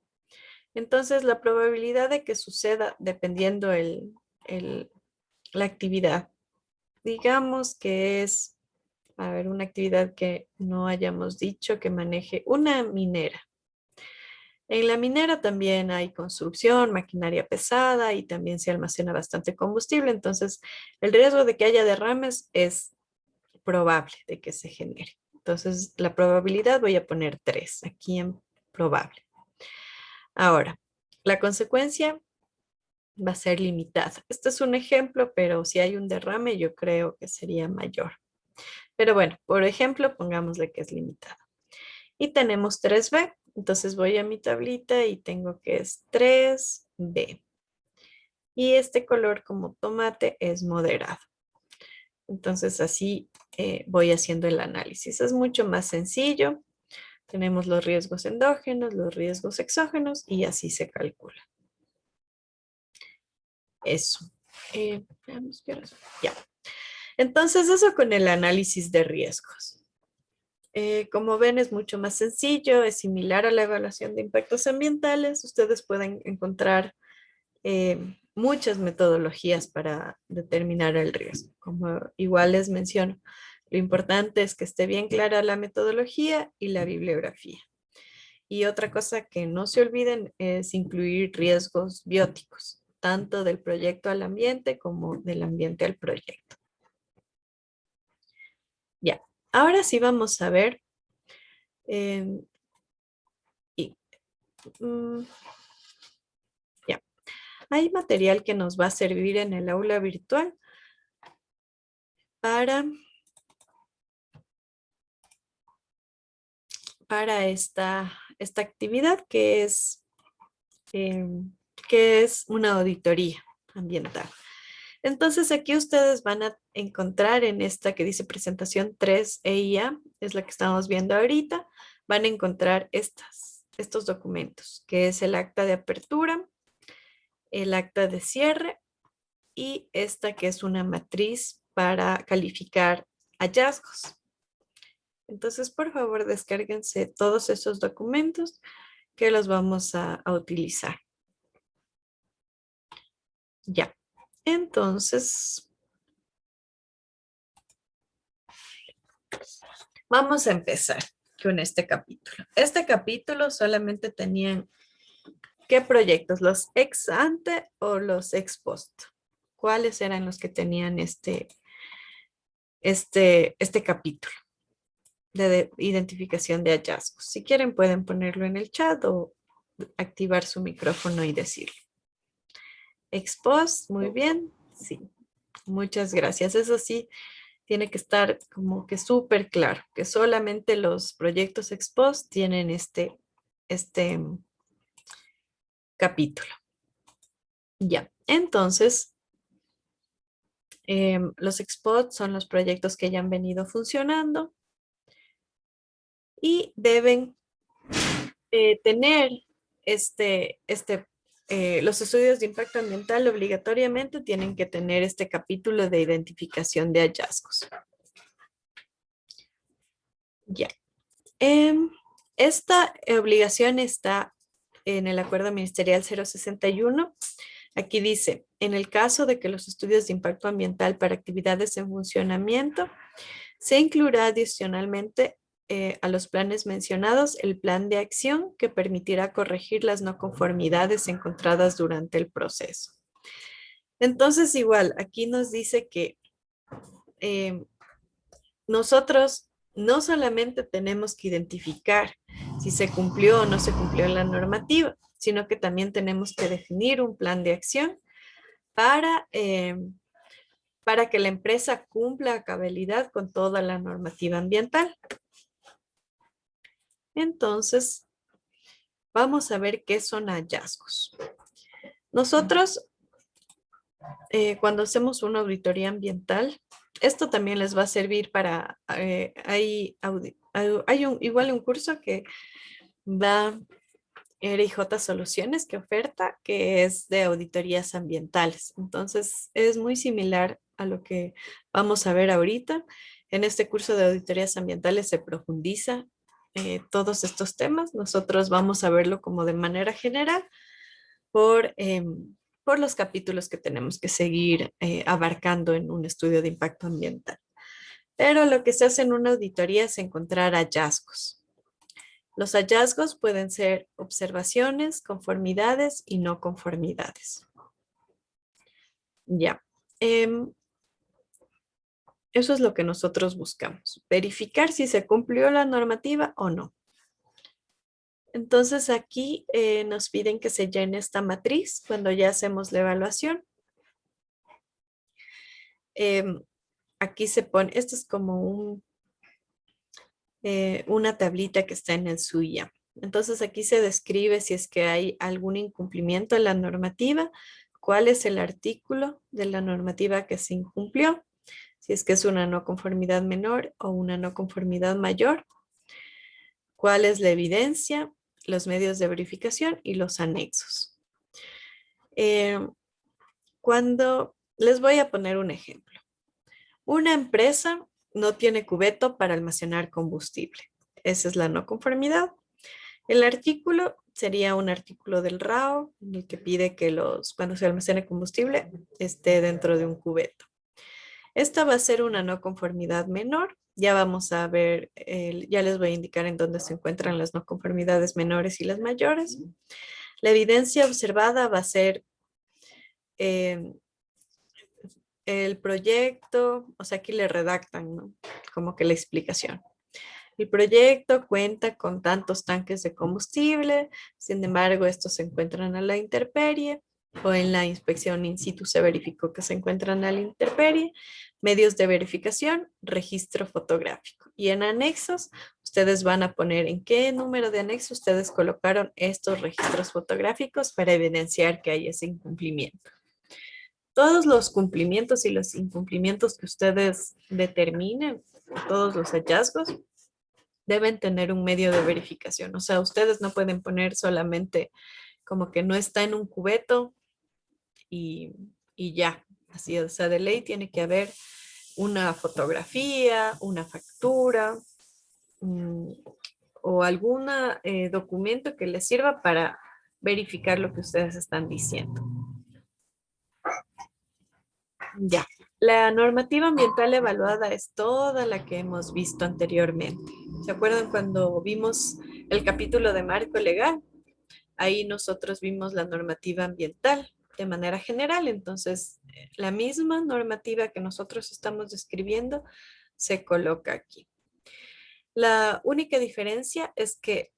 Entonces la probabilidad de que suceda dependiendo la actividad, digamos que es, a ver, una actividad que no hayamos dicho que maneje una minera. En la minera también hay construcción, maquinaria pesada y también se almacena bastante combustible. Entonces, el riesgo de que haya derrames es probable de que se genere. Entonces, la probabilidad voy a poner 3 aquí en probable. Ahora, la consecuencia va a ser limitada. Este es un ejemplo, pero si hay un derrame, yo creo que sería mayor. Pero bueno, por ejemplo, pongámosle que es limitada. Y tenemos 3B. Entonces voy a mi tablita y tengo que es 3B. Y este color como tomate es moderado. Entonces así voy haciendo el análisis. Es mucho más sencillo. Tenemos los riesgos endógenos, los riesgos exógenos y así se calcula. Eso. Veamos qué hora es. Ya. Entonces eso con el análisis de riesgos. Como ven, es mucho más sencillo, es similar a la evaluación de impactos ambientales. Ustedes pueden encontrar muchas metodologías para determinar el riesgo. Como igual les menciono, lo importante es que esté bien clara la metodología y la bibliografía. Y otra cosa que no se olviden es incluir riesgos bióticos, tanto del proyecto al ambiente como del ambiente al proyecto. Ya, ahora sí vamos a ver ya. Hay material que nos va a servir en el aula virtual para esta actividad que es una auditoría ambiental. Entonces aquí ustedes van a encontrar en esta que dice presentación 3 EIA, es la que estamos viendo ahorita, van a encontrar estos documentos, que es el acta de apertura, el acta de cierre y esta que es una matriz para calificar hallazgos. Entonces, por favor, descárguense todos esos documentos que los vamos a utilizar. Ya, entonces, vamos a empezar con este capítulo. Este capítulo solamente tenían, ¿qué proyectos? ¿Los ex ante o los ex post? ¿Cuáles eran los que tenían este capítulo de identificación de hallazgos? Si quieren pueden ponerlo en el chat o activar su micrófono y decirlo. Ex post, muy bien, sí. Muchas gracias. Eso sí, tiene que estar como que súper claro, que solamente los proyectos ex post tienen este capítulo. Ya, entonces, los ex post son los proyectos que ya han venido funcionando y deben tener este los estudios de impacto ambiental obligatoriamente tienen que tener este capítulo de identificación de hallazgos. Ya. Esta obligación está en el Acuerdo Ministerial 061. Aquí dice, en el caso de que los estudios de impacto ambiental para actividades en funcionamiento, se incluirá adicionalmente a los planes mencionados el plan de acción que permitirá corregir las no conformidades encontradas durante el proceso. Entonces, igual, aquí nos dice que nosotros no solamente tenemos que identificar si se cumplió o no se cumplió la normativa, sino que también tenemos que definir un plan de acción para que la empresa cumpla a cabalidad con toda la normativa ambiental. Entonces, vamos a ver qué son hallazgos. Nosotros, cuando hacemos una auditoría ambiental, esto también les va a servir para, hay igual un curso que da RIJ Soluciones que oferta, que es de auditorías ambientales. Entonces, es muy similar a lo que vamos a ver ahorita. En este curso de auditorías ambientales se profundiza todos estos temas. Nosotros vamos a verlo como de manera general por los capítulos que tenemos que seguir abarcando en un estudio de impacto ambiental. Pero lo que se hace en una auditoría es encontrar hallazgos. Los hallazgos pueden ser observaciones, conformidades y no conformidades. Ya. Eso es lo que nosotros buscamos. Verificar si se cumplió la normativa o no. Entonces aquí nos piden que se llene esta matriz cuando ya hacemos la evaluación. Aquí se pone, esto es como una tablita que está en el SUIA. Entonces aquí se describe si es que hay algún incumplimiento en la normativa, cuál es el artículo de la normativa que se incumplió, si es que es una no conformidad menor o una no conformidad mayor, cuál es la evidencia, los medios de verificación y los anexos. Cuando les voy a poner un ejemplo. Una empresa no tiene cubeto para almacenar combustible. Esa es la no conformidad. El artículo sería un artículo del RAO en el que pide que cuando se almacene combustible esté dentro de un cubeto. Esta va a ser una no conformidad menor. Ya vamos a ver, ya les voy a indicar en dónde se encuentran las no conformidades menores y las mayores. La evidencia observada va a ser el proyecto, o sea, aquí le redactan, ¿no? Como que la explicación. El proyecto cuenta con tantos tanques de combustible, sin embargo, estos se encuentran a la intemperie o en la inspección in situ se verificó que se encuentran a la intemperie, medios de verificación, registro fotográfico. Y en anexos, ustedes van a poner en qué número de anexo ustedes colocaron estos registros fotográficos para evidenciar que hay ese incumplimiento. Todos los cumplimientos y los incumplimientos que ustedes determinen, todos los hallazgos, deben tener un medio de verificación. O sea, ustedes no pueden poner solamente como que no está en un cubeto y ya. Así, o sea, de ley tiene que haber una fotografía, una factura o algún documento que les sirva para verificar lo que ustedes están diciendo. Ya. La normativa ambiental evaluada es toda la que hemos visto anteriormente. ¿Se acuerdan cuando vimos el capítulo de marco legal? Ahí nosotros vimos la normativa ambiental de manera general. Entonces, la misma normativa que nosotros estamos describiendo se coloca aquí. La única diferencia es que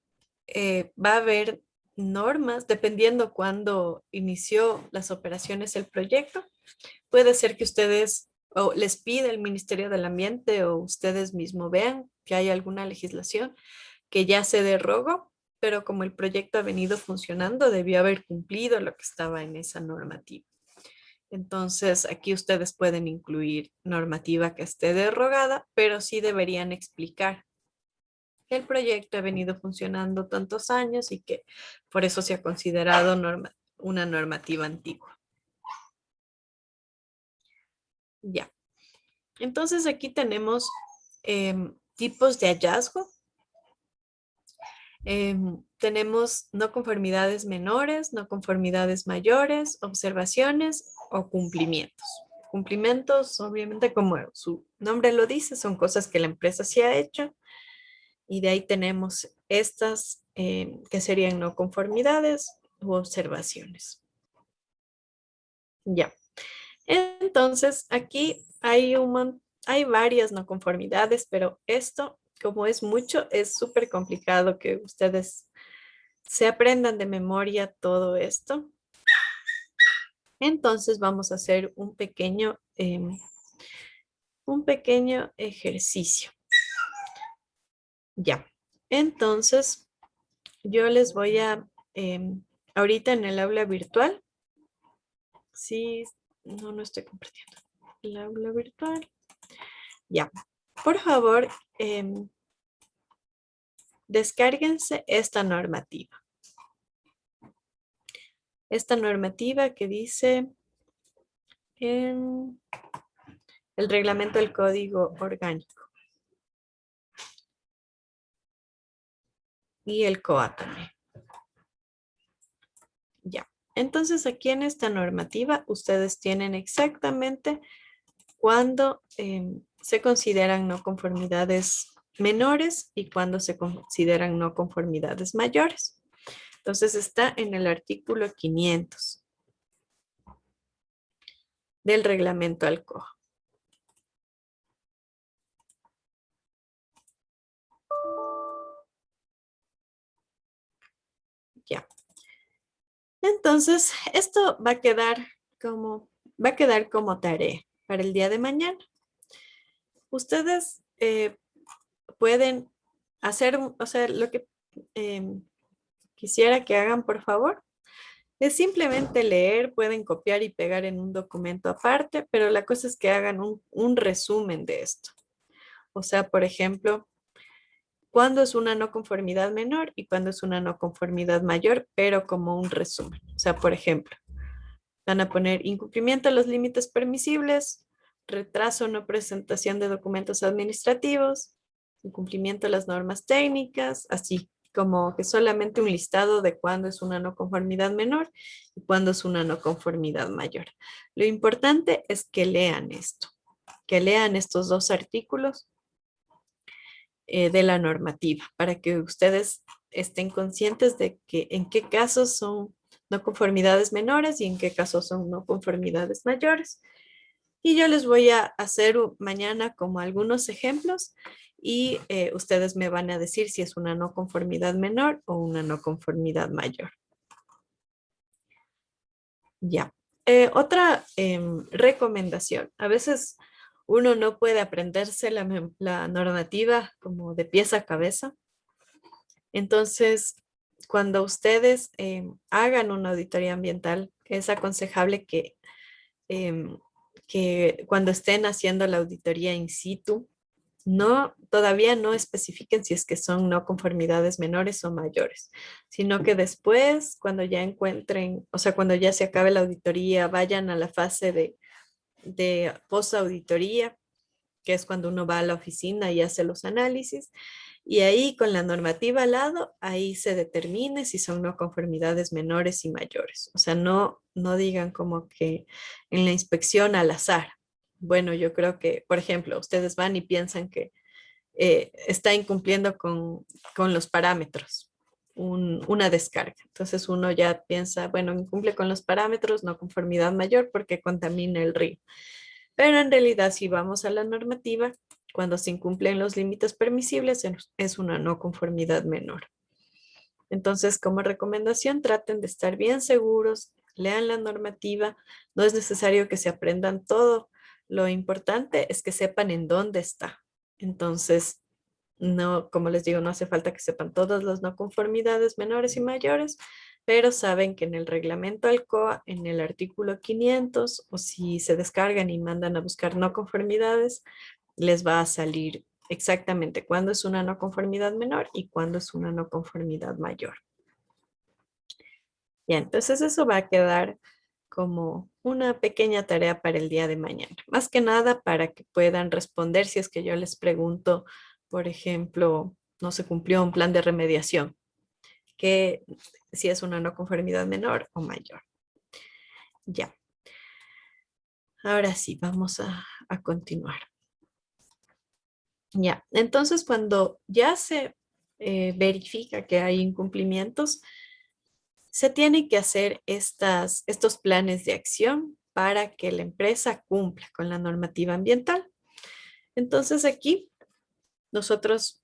va a haber normas dependiendo cuándo inició las operaciones el proyecto. Puede ser que ustedes o les pida el Ministerio del Ambiente o ustedes mismos vean que hay alguna legislación que ya se derogó, pero como el proyecto ha venido funcionando, debió haber cumplido lo que estaba en esa normativa. Entonces, aquí ustedes pueden incluir normativa que esté derogada, pero sí deberían explicar que el proyecto ha venido funcionando tantos años y que por eso se ha considerado una normativa antigua. Ya. Entonces aquí tenemos tipos de hallazgo. Tenemos no conformidades menores, no conformidades mayores, observaciones o cumplimientos. Cumplimientos, obviamente, como su nombre lo dice, son cosas que la empresa sí ha hecho. Y de ahí tenemos estas que serían no conformidades u observaciones. Ya. Entonces, aquí hay varias no conformidades, pero esto, como es mucho, es súper complicado que ustedes se aprendan de memoria todo esto. Entonces, vamos a hacer un pequeño ejercicio. Ya. Entonces, yo les voy a, ahorita en el aula virtual, sí, no estoy compartiendo el aula virtual. Ya, por favor, descárguense esta normativa. Esta normativa que dice en el reglamento del código orgánico. Y el COA también. Ya, entonces aquí en esta normativa ustedes tienen exactamente cuándo se consideran no conformidades menores y cuándo se consideran no conformidades mayores. Entonces está en el artículo 500 del reglamento ALCOA. Ya. Entonces, esto va a quedar como tarea para el día de mañana. Ustedes pueden hacer, o sea, lo que quisiera que hagan, por favor, es simplemente leer, pueden copiar y pegar en un documento aparte, pero la cosa es que hagan un resumen de esto. O sea, por ejemplo, cuándo es una no conformidad menor y cuándo es una no conformidad mayor, pero como un resumen. O sea, por ejemplo, van a poner incumplimiento de los límites permisibles, retraso o no presentación de documentos administrativos, incumplimiento de las normas técnicas, así como que solamente un listado de cuándo es una no conformidad menor y cuándo es una no conformidad mayor. Lo importante es que lean esto, que lean estos dos artículos de la normativa para que ustedes estén conscientes de que en qué casos son no conformidades menores y en qué casos son no conformidades mayores. Y yo les voy a hacer mañana como algunos ejemplos y ustedes me van a decir si es una no conformidad menor o una no conformidad mayor. Ya. Otra recomendación. A veces uno no puede aprenderse la normativa como de pies a cabeza. Entonces, cuando ustedes hagan una auditoría ambiental, es aconsejable que cuando estén haciendo la auditoría in situ, todavía no especifiquen si es que son no conformidades menores o mayores, sino que después, cuando ya encuentren, o sea, cuando ya se acabe la auditoría, vayan a la fase de post-auditoría, que es cuando uno va a la oficina y hace los análisis, y ahí con la normativa al lado, ahí se determine si son no conformidades menores y mayores. O sea, no digan como que en la inspección al azar. Bueno, yo creo que, por ejemplo, ustedes van y piensan que está incumpliendo con los parámetros, una descarga. Entonces uno ya piensa, bueno, incumple con los parámetros, no conformidad mayor porque contamina el río. Pero en realidad, si vamos a la normativa, cuando se incumplen los límites permisibles, es una no conformidad menor. Entonces, como recomendación, traten de estar bien seguros, lean la normativa, no es necesario que se aprendan todo, lo importante es que sepan en dónde está. Entonces, no, como les digo, no hace falta que sepan todas las no conformidades menores y mayores, pero saben que en el reglamento ALCOA, en el artículo 500, o si se descargan y mandan a buscar no conformidades, les va a salir exactamente cuándo es una no conformidad menor y cuándo es una no conformidad mayor. Ya, entonces eso va a quedar como una pequeña tarea para el día de mañana. Más que nada para que puedan responder si es que yo les pregunto, por ejemplo, no se cumplió un plan de remediación, que si es una no conformidad menor o mayor. Ya, ahora sí, vamos a continuar. Ya, entonces cuando ya se verifica que hay incumplimientos, se tienen que hacer estos planes de acción para que la empresa cumpla con la normativa ambiental. Entonces aquí nosotros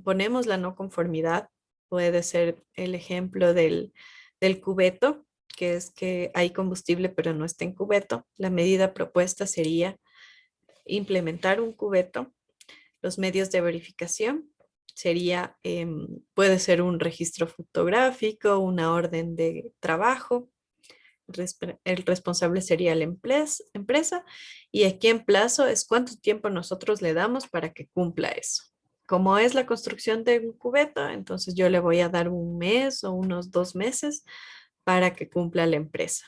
ponemos la no conformidad. Puede ser el ejemplo del cubeto, que es que hay combustible pero no está en cubeto. La medida propuesta sería implementar un cubeto. Los medios de verificación sería, puede ser un registro fotográfico, una orden de trabajo. El responsable sería la empresa y aquí en plazo es cuánto tiempo nosotros le damos para que cumpla eso. Como es la construcción de un cubeto, entonces yo le voy a dar un mes o unos 2 meses para que cumpla la empresa.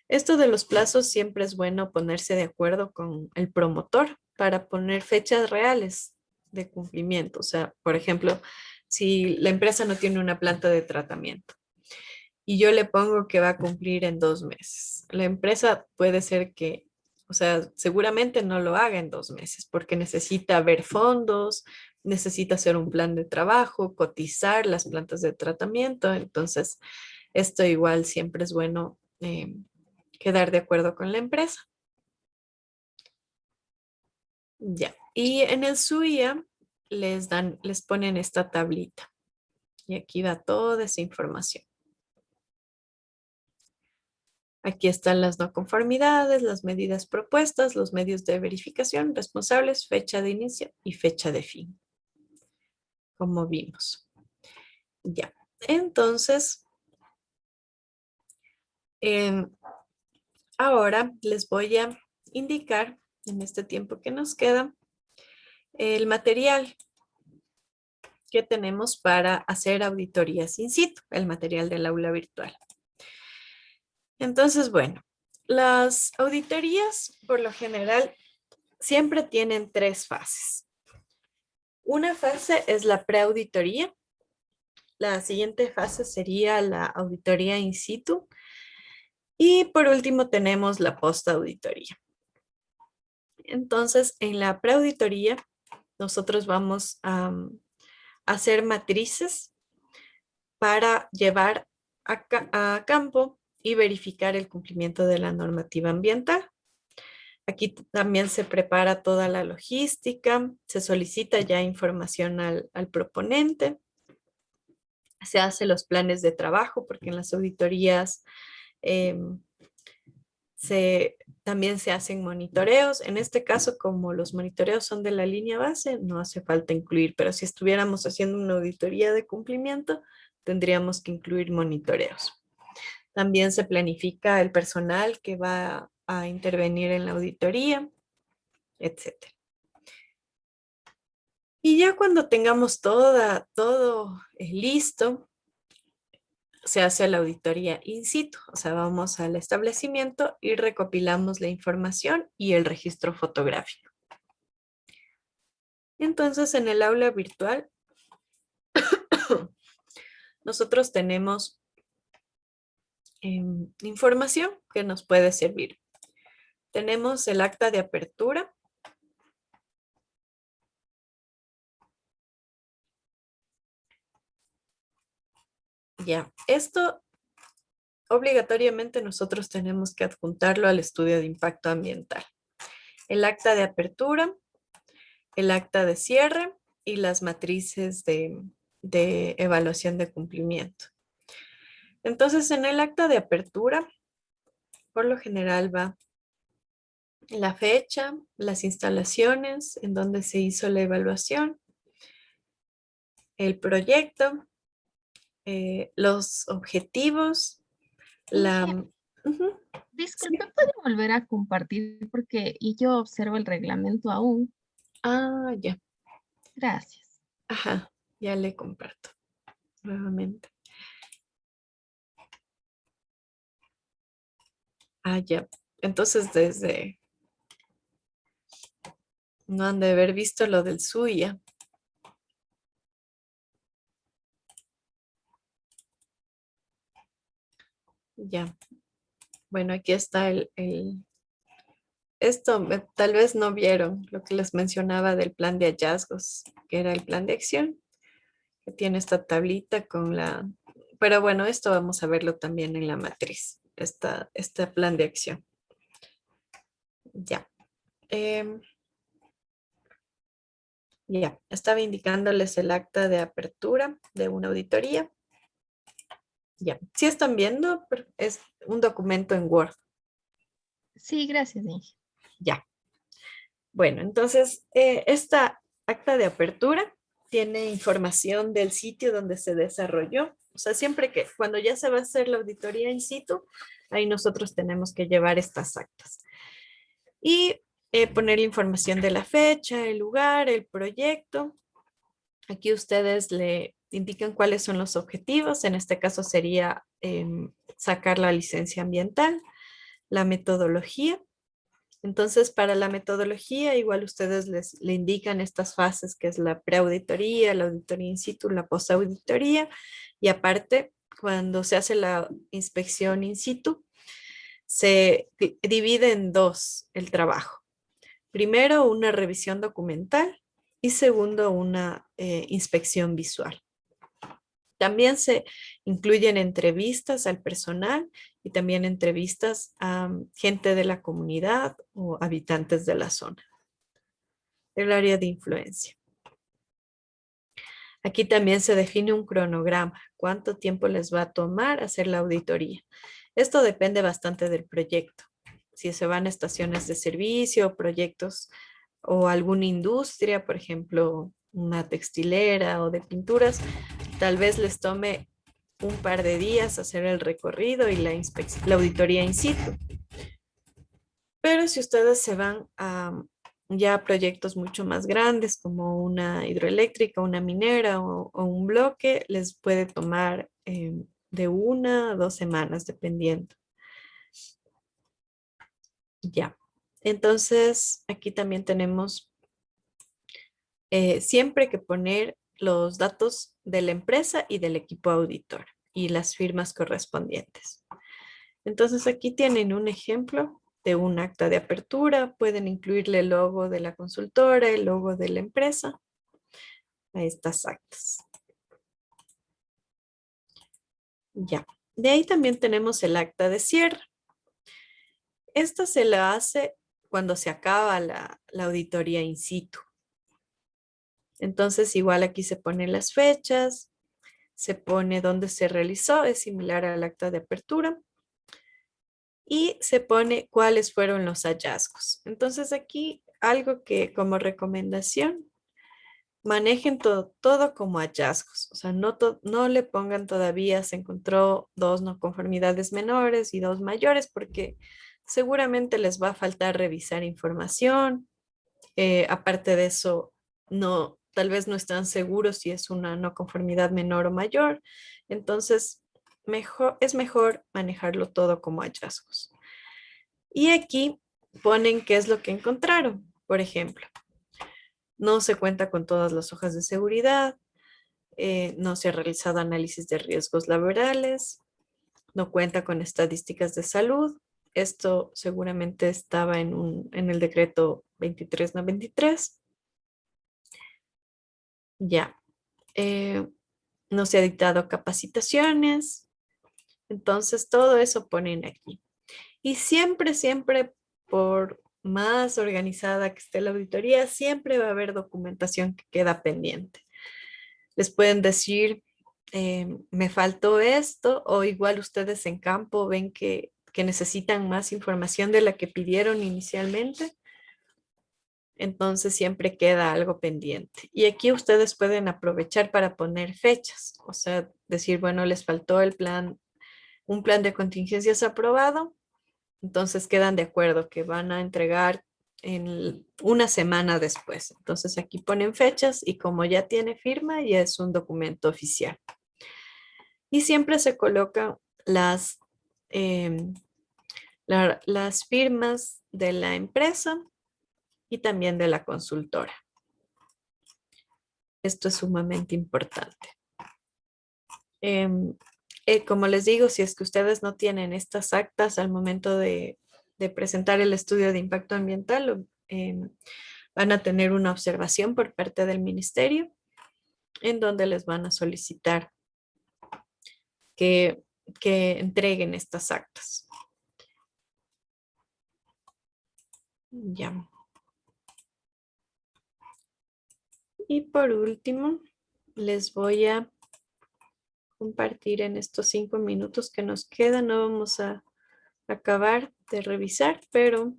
Esto de los plazos siempre es bueno ponerse de acuerdo con el promotor para poner fechas reales de cumplimiento. O sea, por ejemplo, si la empresa no tiene una planta de tratamiento y yo le pongo que va a cumplir en 2 meses, la empresa puede ser que, o sea, seguramente no lo haga en 2 meses porque necesita ver fondos, necesita hacer un plan de trabajo, cotizar las plantas de tratamiento. Entonces, esto igual siempre es bueno quedar de acuerdo con la empresa. Ya. Y en el SUIA les ponen esta tablita. Y aquí va toda esa información. Aquí están las no conformidades, las medidas propuestas, los medios de verificación, responsables, fecha de inicio y fecha de fin. Como vimos. Ya. Entonces, ahora les voy a indicar en este tiempo que nos queda el material que tenemos para hacer auditorías in situ, el material del aula virtual. Entonces, bueno, las auditorías por lo general siempre tienen 3 fases. Una fase es la preauditoría. La siguiente fase sería la auditoría in situ. Y por último tenemos la postauditoría. Entonces, en la preauditoría, nosotros vamos a hacer matrices para llevar a campo y verificar el cumplimiento de la normativa ambiental. Aquí también se prepara toda la logística, se solicita ya información al proponente, se hacen los planes de trabajo, porque en las auditorías también se hacen monitoreos. En este caso, como los monitoreos son de la línea base, no hace falta incluir, pero si estuviéramos haciendo una auditoría de cumplimiento, tendríamos que incluir monitoreos. También se planifica el personal que va a intervenir en la auditoría, etc. Y ya cuando tengamos todo listo, se hace la auditoría in situ, o sea, vamos al establecimiento y recopilamos la información y el registro fotográfico. Entonces, en el aula virtual, nosotros tenemos información que nos puede servir. Tenemos el acta de apertura. Ya, esto obligatoriamente nosotros tenemos que adjuntarlo al estudio de impacto ambiental. El acta de apertura, el acta de cierre y las matrices de evaluación de cumplimiento. Entonces, en el acta de apertura, por lo general va la fecha, las instalaciones en donde se hizo la evaluación, el proyecto, los objetivos, la... Ujú, Disculpe, ¿puede volver a compartir? Porque y yo observo el reglamento aún. Ah, ya. Gracias. Ajá, ya le comparto nuevamente. Ah, ya. Entonces no han de haber visto lo del suya. Ya. Bueno, aquí está esto tal vez no vieron lo que les mencionaba del plan de hallazgos, que era el plan de acción, que tiene esta tablita con pero bueno, esto vamos a verlo también en la matriz, este plan de acción. Ya. Em, ya, estaba indicándoles el acta de apertura de una auditoría. Ya, si están viendo, pero es un documento en Word. Sí, gracias, Inge. Ya. Bueno, entonces, esta acta de apertura tiene información del sitio donde se desarrolló. O sea, siempre que, cuando ya se va a hacer la auditoría in situ, ahí nosotros tenemos que llevar estas actas. Y poner la información de la fecha, el lugar, el proyecto. Aquí ustedes le indican cuáles son los objetivos. En este caso sería sacar la licencia ambiental, la metodología. Entonces, para la metodología, igual ustedes le indican estas fases, que es la preauditoría, la auditoría in situ, la posauditoría, y aparte, cuando se hace la inspección in situ, se divide en dos el trabajo. Primero, una revisión documental y segundo, una inspección visual. También se incluyen entrevistas al personal y también entrevistas a gente de la comunidad o habitantes de la zona, del área de influencia. Aquí también se define un cronograma, cuánto tiempo les va a tomar hacer la auditoría. Esto depende bastante del proyecto. Si se van a estaciones de servicio, proyectos o alguna industria, por ejemplo, una textilera o de pinturas, tal vez les tome un par de días hacer el recorrido y la auditoría in situ. Pero si ustedes se van a ya proyectos mucho más grandes como una hidroeléctrica, una minera o un bloque, les puede tomar de 1 a 2 semanas, dependiendo. Ya. Entonces, aquí también tenemos siempre que poner los datos de la empresa y del equipo auditor y las firmas correspondientes. Entonces, aquí tienen un ejemplo de un acta de apertura. Pueden incluirle el logo de la consultora, el logo de la empresa a estas actas. Ya. De ahí también tenemos el acta de cierre. Esta se la hace cuando se acaba la auditoría in situ. Entonces, igual aquí se ponen las fechas, se pone dónde se realizó, es similar al acta de apertura. Y se pone cuáles fueron los hallazgos. Entonces aquí algo que como recomendación, manejen todo como hallazgos. O sea, no le pongan todavía se encontró 2 no conformidades menores y 2 mayores, porque seguramente les va a faltar revisar información. Aparte de eso, tal vez no están seguros si es una no conformidad menor o mayor. Entonces, es mejor manejarlo todo como hallazgos. Y aquí ponen qué es lo que encontraron. Por ejemplo, no se cuenta con todas las hojas de seguridad, no se ha realizado análisis de riesgos laborales, no cuenta con estadísticas de salud. Esto seguramente estaba en el decreto 2393. Ya. No se ha dictado capacitaciones. Entonces, todo eso ponen aquí. Y siempre, siempre, por más organizada que esté la auditoría, siempre va a haber documentación que queda pendiente. Les pueden decir, me faltó esto, o igual ustedes en campo ven que necesitan más información de la que pidieron inicialmente. Entonces siempre queda algo pendiente. Y aquí ustedes pueden aprovechar para poner fechas, o sea, decir, bueno, les faltó un plan de contingencias aprobado, entonces quedan de acuerdo que van a entregar en una semana después. Entonces aquí ponen fechas y como ya tiene firma, ya es un documento oficial. Y siempre se colocan las las firmas de la empresa y también de la consultora. Esto es sumamente importante. Como les digo, si es que ustedes no tienen estas actas al momento de presentar el estudio de impacto ambiental, van a tener una observación por parte del ministerio en donde les van a solicitar que entreguen estas actas. Ya. Y por último, les voy a compartir en estos 5 minutos que nos quedan. No vamos a acabar de revisar, pero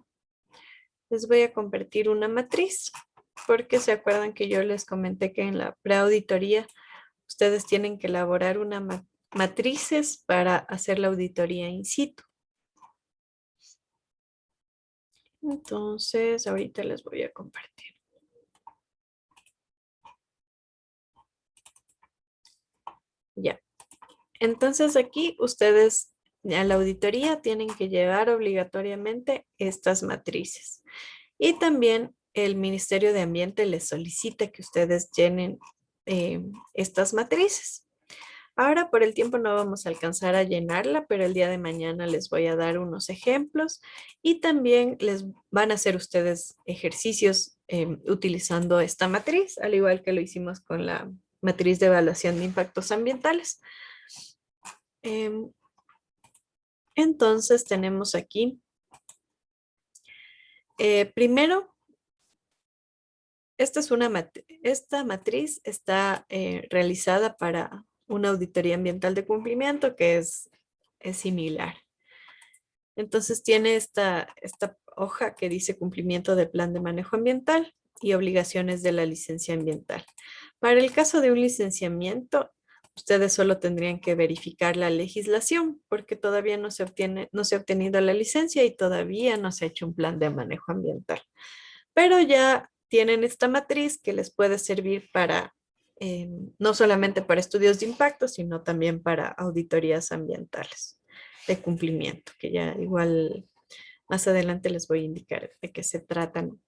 les voy a compartir una matriz, porque se acuerdan que yo les comenté que en la preauditoría ustedes tienen que elaborar una matrices para hacer la auditoría in situ. Entonces, ahorita les voy a compartir. Ya. Entonces aquí ustedes a la auditoría tienen que llevar obligatoriamente estas matrices. Y también el Ministerio de Ambiente les solicita que ustedes llenen estas matrices. Ahora por el tiempo no vamos a alcanzar a llenarla, pero el día de mañana les voy a dar unos ejemplos y también les van a hacer ustedes ejercicios utilizando esta matriz, al igual que lo hicimos con la matriz de evaluación de impactos ambientales. Entonces tenemos aquí, primero, esta matriz está realizada para una auditoría ambiental de cumplimiento que es similar. Entonces tiene esta hoja que dice cumplimiento del plan de manejo ambiental y obligaciones de la licencia ambiental. Para el caso de un licenciamiento, ustedes solo tendrían que verificar la legislación porque todavía no se ha obtenido la licencia y todavía no se ha hecho un plan de manejo ambiental. Pero ya tienen esta matriz que les puede servir para, no solamente para estudios de impacto, sino también para auditorías ambientales de cumplimiento, que ya igual más adelante les voy a indicar de qué se tratan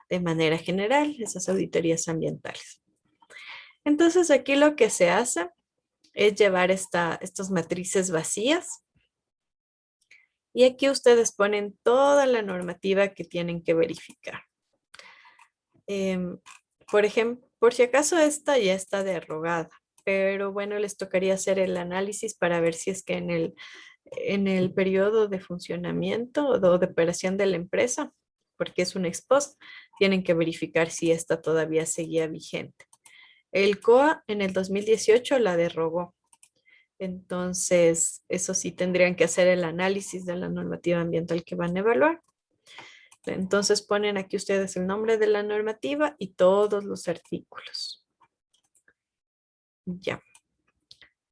de manera general esas auditorías ambientales. Entonces aquí lo que se hace es llevar estas matrices vacías y aquí ustedes ponen toda la normativa que tienen que verificar. Por ejemplo, por si acaso esta ya está derogada, pero bueno, les tocaría hacer el análisis para ver si es que en el periodo de funcionamiento o de operación de la empresa, porque es un ex post, tienen que verificar si esta todavía seguía vigente. El COA en el 2018 la derogó. Entonces, eso sí tendrían que hacer el análisis de la normativa ambiental que van a evaluar. Entonces ponen aquí ustedes el nombre de la normativa y todos los artículos. Ya.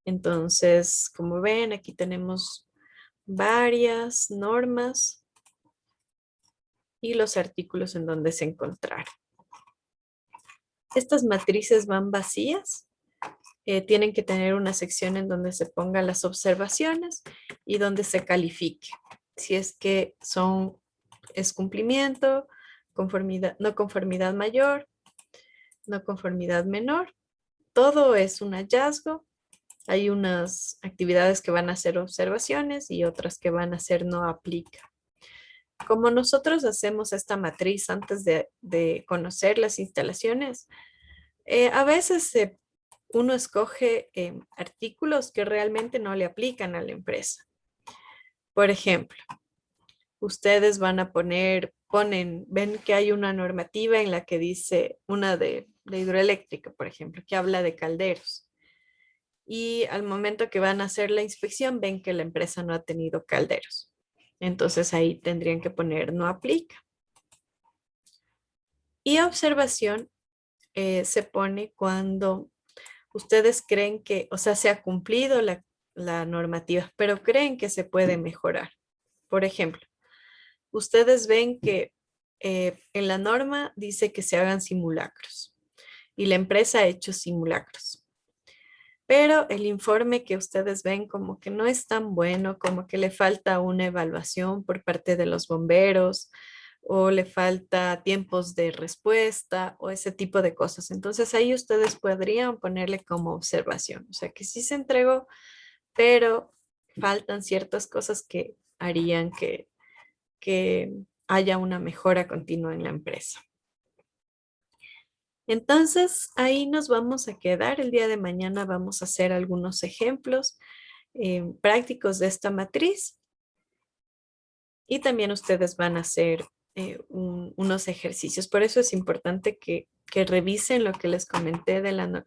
Entonces, como ven, aquí tenemos varias normas y los artículos en donde se encontraron. Estas matrices van vacías. Tienen que tener una sección en donde se pongan las observaciones y donde se califique. Si es que es cumplimiento, conformidad, no conformidad mayor, no conformidad menor. Todo es un hallazgo. Hay unas actividades que van a ser observaciones y otras que van a ser no aplica. Como nosotros hacemos esta matriz antes de conocer las instalaciones, a veces uno escoge artículos que realmente no le aplican a la empresa. Por ejemplo, ustedes van a ven que hay una normativa en la que dice, una de hidroeléctrica, por ejemplo, que habla de calderos. Y al momento que van a hacer la inspección, ven que la empresa no ha tenido calderos. Entonces ahí tendrían que poner no aplica. Y observación se pone cuando ustedes creen que, o sea, se ha cumplido la normativa, pero creen que se puede mejorar. Por ejemplo, ustedes ven que en la norma dice que se hagan simulacros y la empresa ha hecho simulacros. pero el informe que ustedes ven como que no es tan bueno, como que le falta una evaluación por parte de los bomberos o le falta tiempos de respuesta o ese tipo de cosas. Entonces ahí ustedes podrían ponerle como observación, o sea que sí se entregó, pero faltan ciertas cosas que harían que haya una mejora continua en la empresa. Entonces, ahí nos vamos a quedar. El día de mañana vamos a hacer algunos ejemplos prácticos de esta matriz y también ustedes van a hacer unos ejercicios. Por eso es importante que revisen lo que les comenté de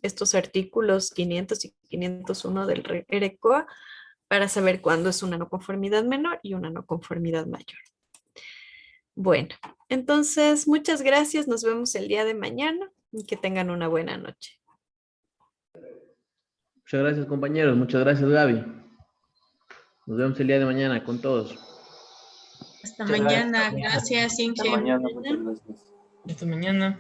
estos artículos 500 y 501 del RECOA para saber cuándo es una no conformidad menor y una no conformidad mayor. Bueno, entonces muchas gracias. Nos vemos el día de mañana y que tengan una buena noche. Muchas gracias, compañeros. Muchas gracias, Gaby. Nos vemos el día de mañana con todos. Hasta mañana. Gracias, Hasta Inge. mañana. Hasta mañana.